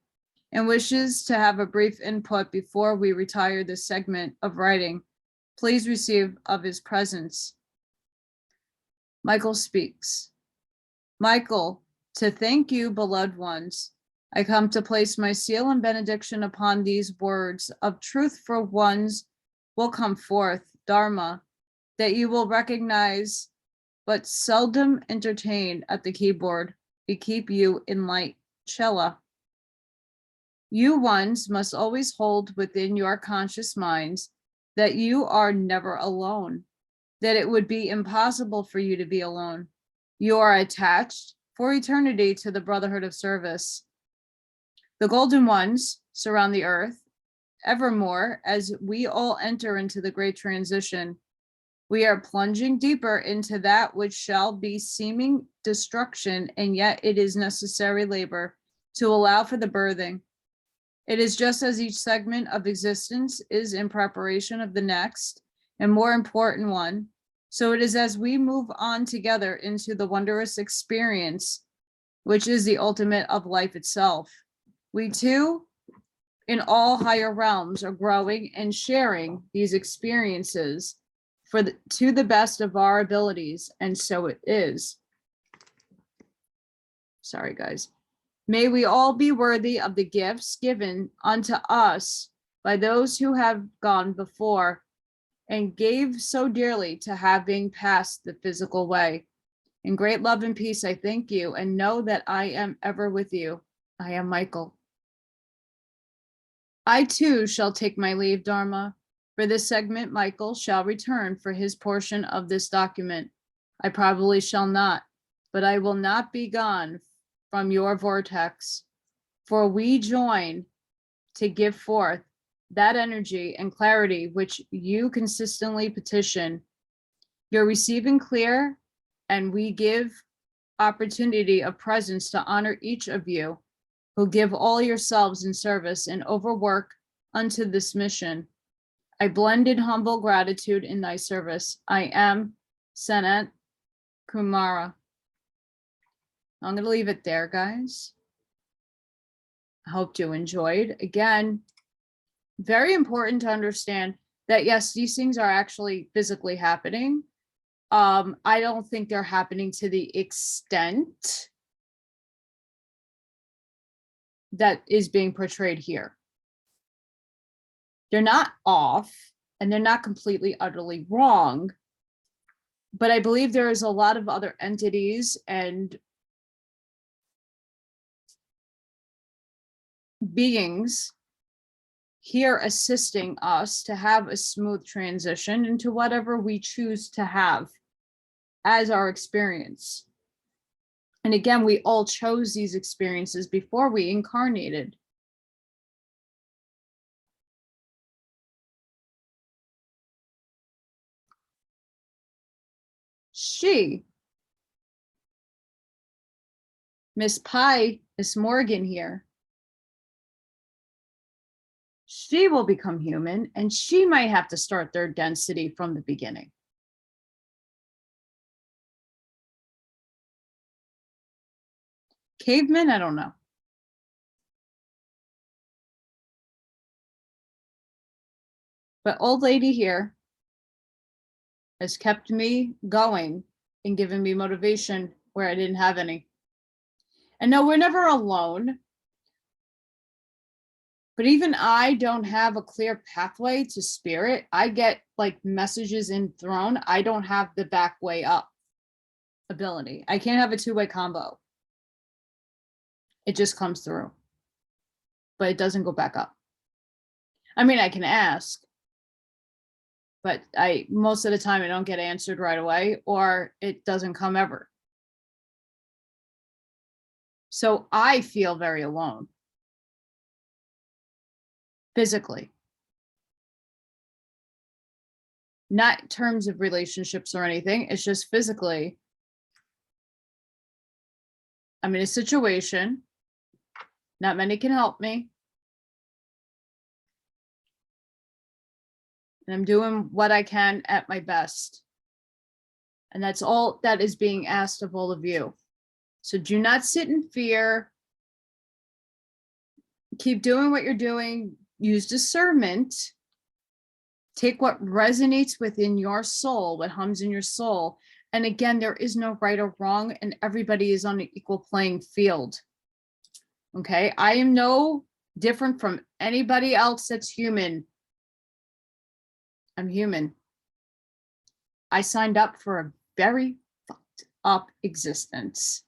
and wishes to have a brief input before we retire this segment of writing. Please receive of his presence. Michael speaks. Michael, to thank you, beloved ones, I come to place my seal and benediction upon these words of truth, for ones will come forth, Dharma, that you will recognize but seldom entertain at the keyboard. We keep you in light, Cella. You ones must always hold within your conscious minds that you are never alone, that it would be impossible for you to be alone. You are attached for eternity to the brotherhood of service. The golden ones surround the earth evermore as we all enter into the great transition. We are plunging deeper into that which shall be seeming destruction, and yet it is necessary labor to allow for the birthing. It is just as each segment of existence is in preparation of the next and more important one, so it is as we move on together into the wondrous experience, which is the ultimate of life itself. We too, in all higher realms, are growing and sharing these experiences to the best of our abilities, and so it is. Sorry, guys. May we all be worthy of the gifts given unto us by those who have gone before and gave so dearly to having passed the physical way. In great love and peace, I thank you and know that I am ever with you. I am Michael. I too shall take my leave, Dharma. For this segment, Michael shall return for his portion of this document. I probably shall not, but I will not be gone from your vortex, for we join to give forth that energy and clarity which you consistently petition. You're receiving clear, and we give opportunity of presence to honor each of you who give all yourselves in service and overwork unto this mission. I blend in humble gratitude in thy service. I am Sanat Kumara. I'm going to leave it there, guys. I hope you enjoyed. Again, very important to understand that, yes, these things are actually physically happening. I don't think they're happening to the extent that is being portrayed here. They're not off and they're not completely, utterly wrong. But I believe there is a lot of other entities and beings here assisting us to have a smooth transition into whatever we choose to have as our experience. And again, we all chose these experiences before we incarnated. Miss Pie, Miss Morgan here, she will become human and she might have to start their density from the beginning. Cavemen, I don't know. But old lady here has kept me going and given me motivation where I didn't have any. And no, we're never alone. But even I don't have a clear pathway to spirit. I get like messages in throne. I don't have the back way up ability. I can't have a two-way combo. It just comes through, but it doesn't go back up. I mean, I can ask, but most of the time I don't get answered right away, or it doesn't come ever. So I feel very alone. Physically. Not in terms of relationships or anything. It's just physically. I'm in a situation. Not many can help me. And I'm doing what I can at my best. And that's all that is being asked of all of you. So do not sit in fear. Keep doing what you're doing. Use discernment. Take what resonates within your soul, what hums in your soul. And again, there is no right or wrong, and everybody is on an equal playing field. Okay, I am no different from anybody else that's human. I'm human. I signed up for a very fucked up existence.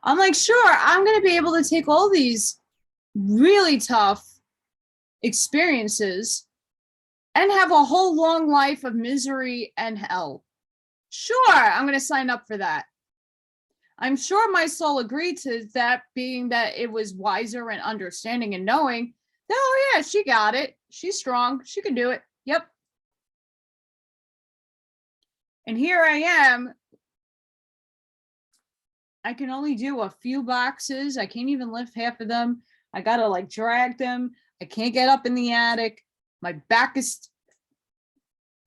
I'm like, sure, I'm going to be able to take all these really tough experiences and have a whole long life of misery and hell. Sure, I'm going to sign up for that. I'm sure my soul agreed to that, being that it was wiser and understanding and knowing, oh yeah, she got it. She's strong. She can do it. Yep. And here I am. I can only do a few boxes. I can't even lift half of them. I got to like drag them. I can't get up in the attic. My back is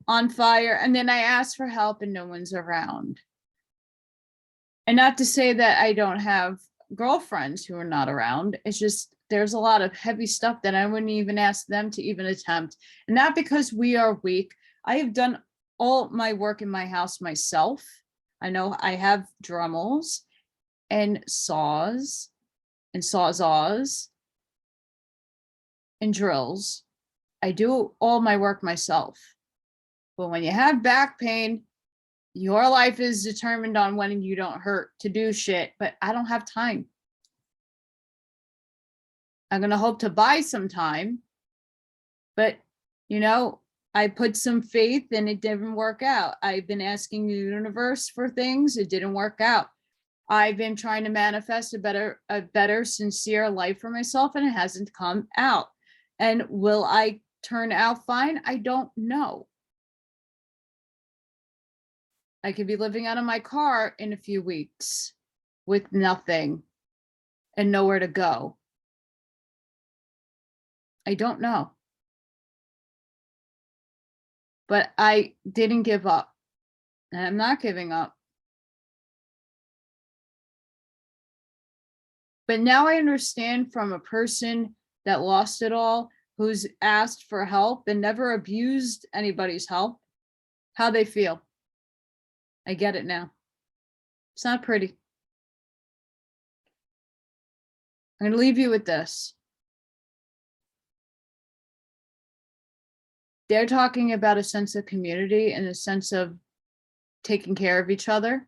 on fire. And then I ask for help and no one's around. And not to say that I don't have girlfriends who are not around. It's just there's a lot of heavy stuff that I wouldn't even ask them to even attempt. And not because we are weak. I have done all my work in my house myself. I know I have Dremels and saws and sawzalls and drills. I do all my work myself. But when you have back pain, your life is determined on when you don't hurt to do shit, but I don't have time. I'm going to hope to buy some time, but you know, I put some faith and it didn't work out. I've been asking the universe for things. It didn't work out. I've been trying to manifest a better, sincere life for myself, and it hasn't come out. And will I turn out fine? I don't know. I could be living out of my car in a few weeks with nothing and nowhere to go. I don't know. But I didn't give up, and I'm not giving up. But now I understand from a person that lost it all, who's asked for help and never abused anybody's help, how they feel. I get it now. It's not pretty. I'm going to leave you with this. They're talking about a sense of community and a sense of taking care of each other.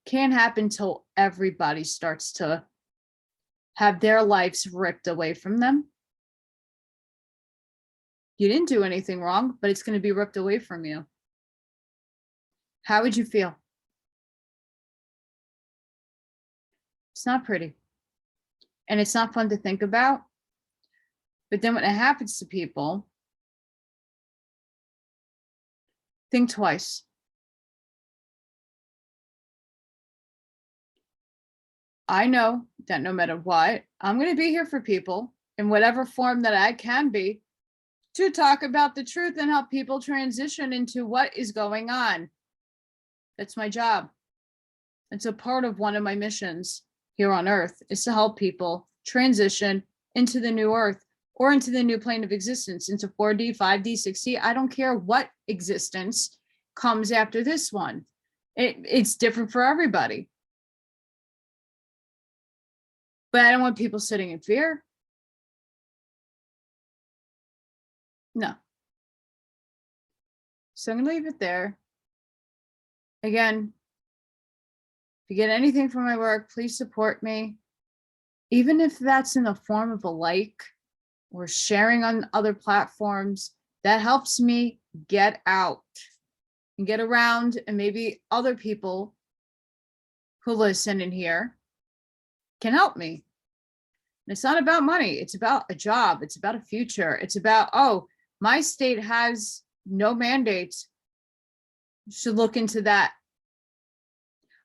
Can't happen till everybody starts to have their lives ripped away from them. You didn't do anything wrong, but it's going to be ripped away from you. How would you feel? It's not pretty. And it's not fun to think about. But then when it happens to people, think twice. I know that no matter what, I'm going to be here for people in whatever form that I can be to talk about the truth and help people transition into what is going on. That's my job. It's a part of one of my missions here on Earth is to help people transition into the new Earth or into the new plane of existence, into 4D, 5D, 6D. I don't care what existence comes after this one. It's different for everybody. But I don't want people sitting in fear. No. So I'm going to leave it there. Again, if you get anything from my work, please support me. Even if that's in the form of a like or sharing on other platforms, that helps me get out and get around, and maybe other people who listen in here can help me. And it's not about money. It's about a job. It's about a future. It's about, oh, my state has no mandates. You should look into that.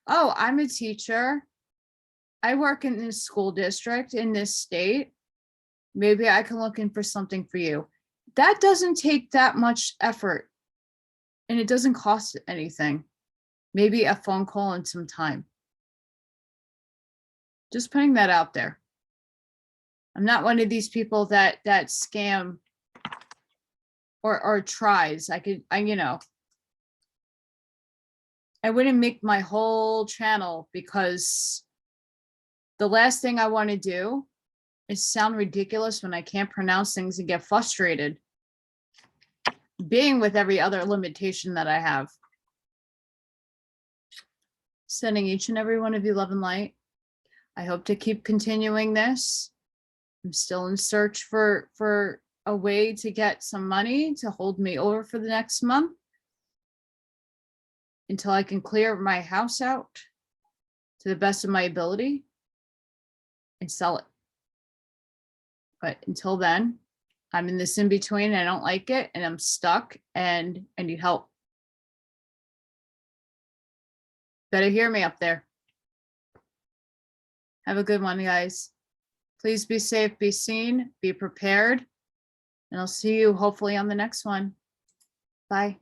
Oh, I'm a teacher. I work in this school district in this state. Maybe I can look in for something for you. That doesn't take that much effort, and it doesn't cost anything. Maybe a phone call and some time. Just putting that out there. I'm not one of these people that scam or tries. I wouldn't make my whole channel, because the last thing I want to do is sound ridiculous when I can't pronounce things and get frustrated, being with every other limitation that I have. Sending each and every one of you love and light. I hope to keep continuing this. I'm still in search for a way to get some money to hold me over for the next month until I can clear my house out to the best of my ability and sell it. But until then, I'm in this in between. I don't like it, and I'm stuck, and I need help. Better hear me up there. Have a good one, guys. Please be safe, be seen, be prepared, and I'll see you hopefully on the next one. Bye.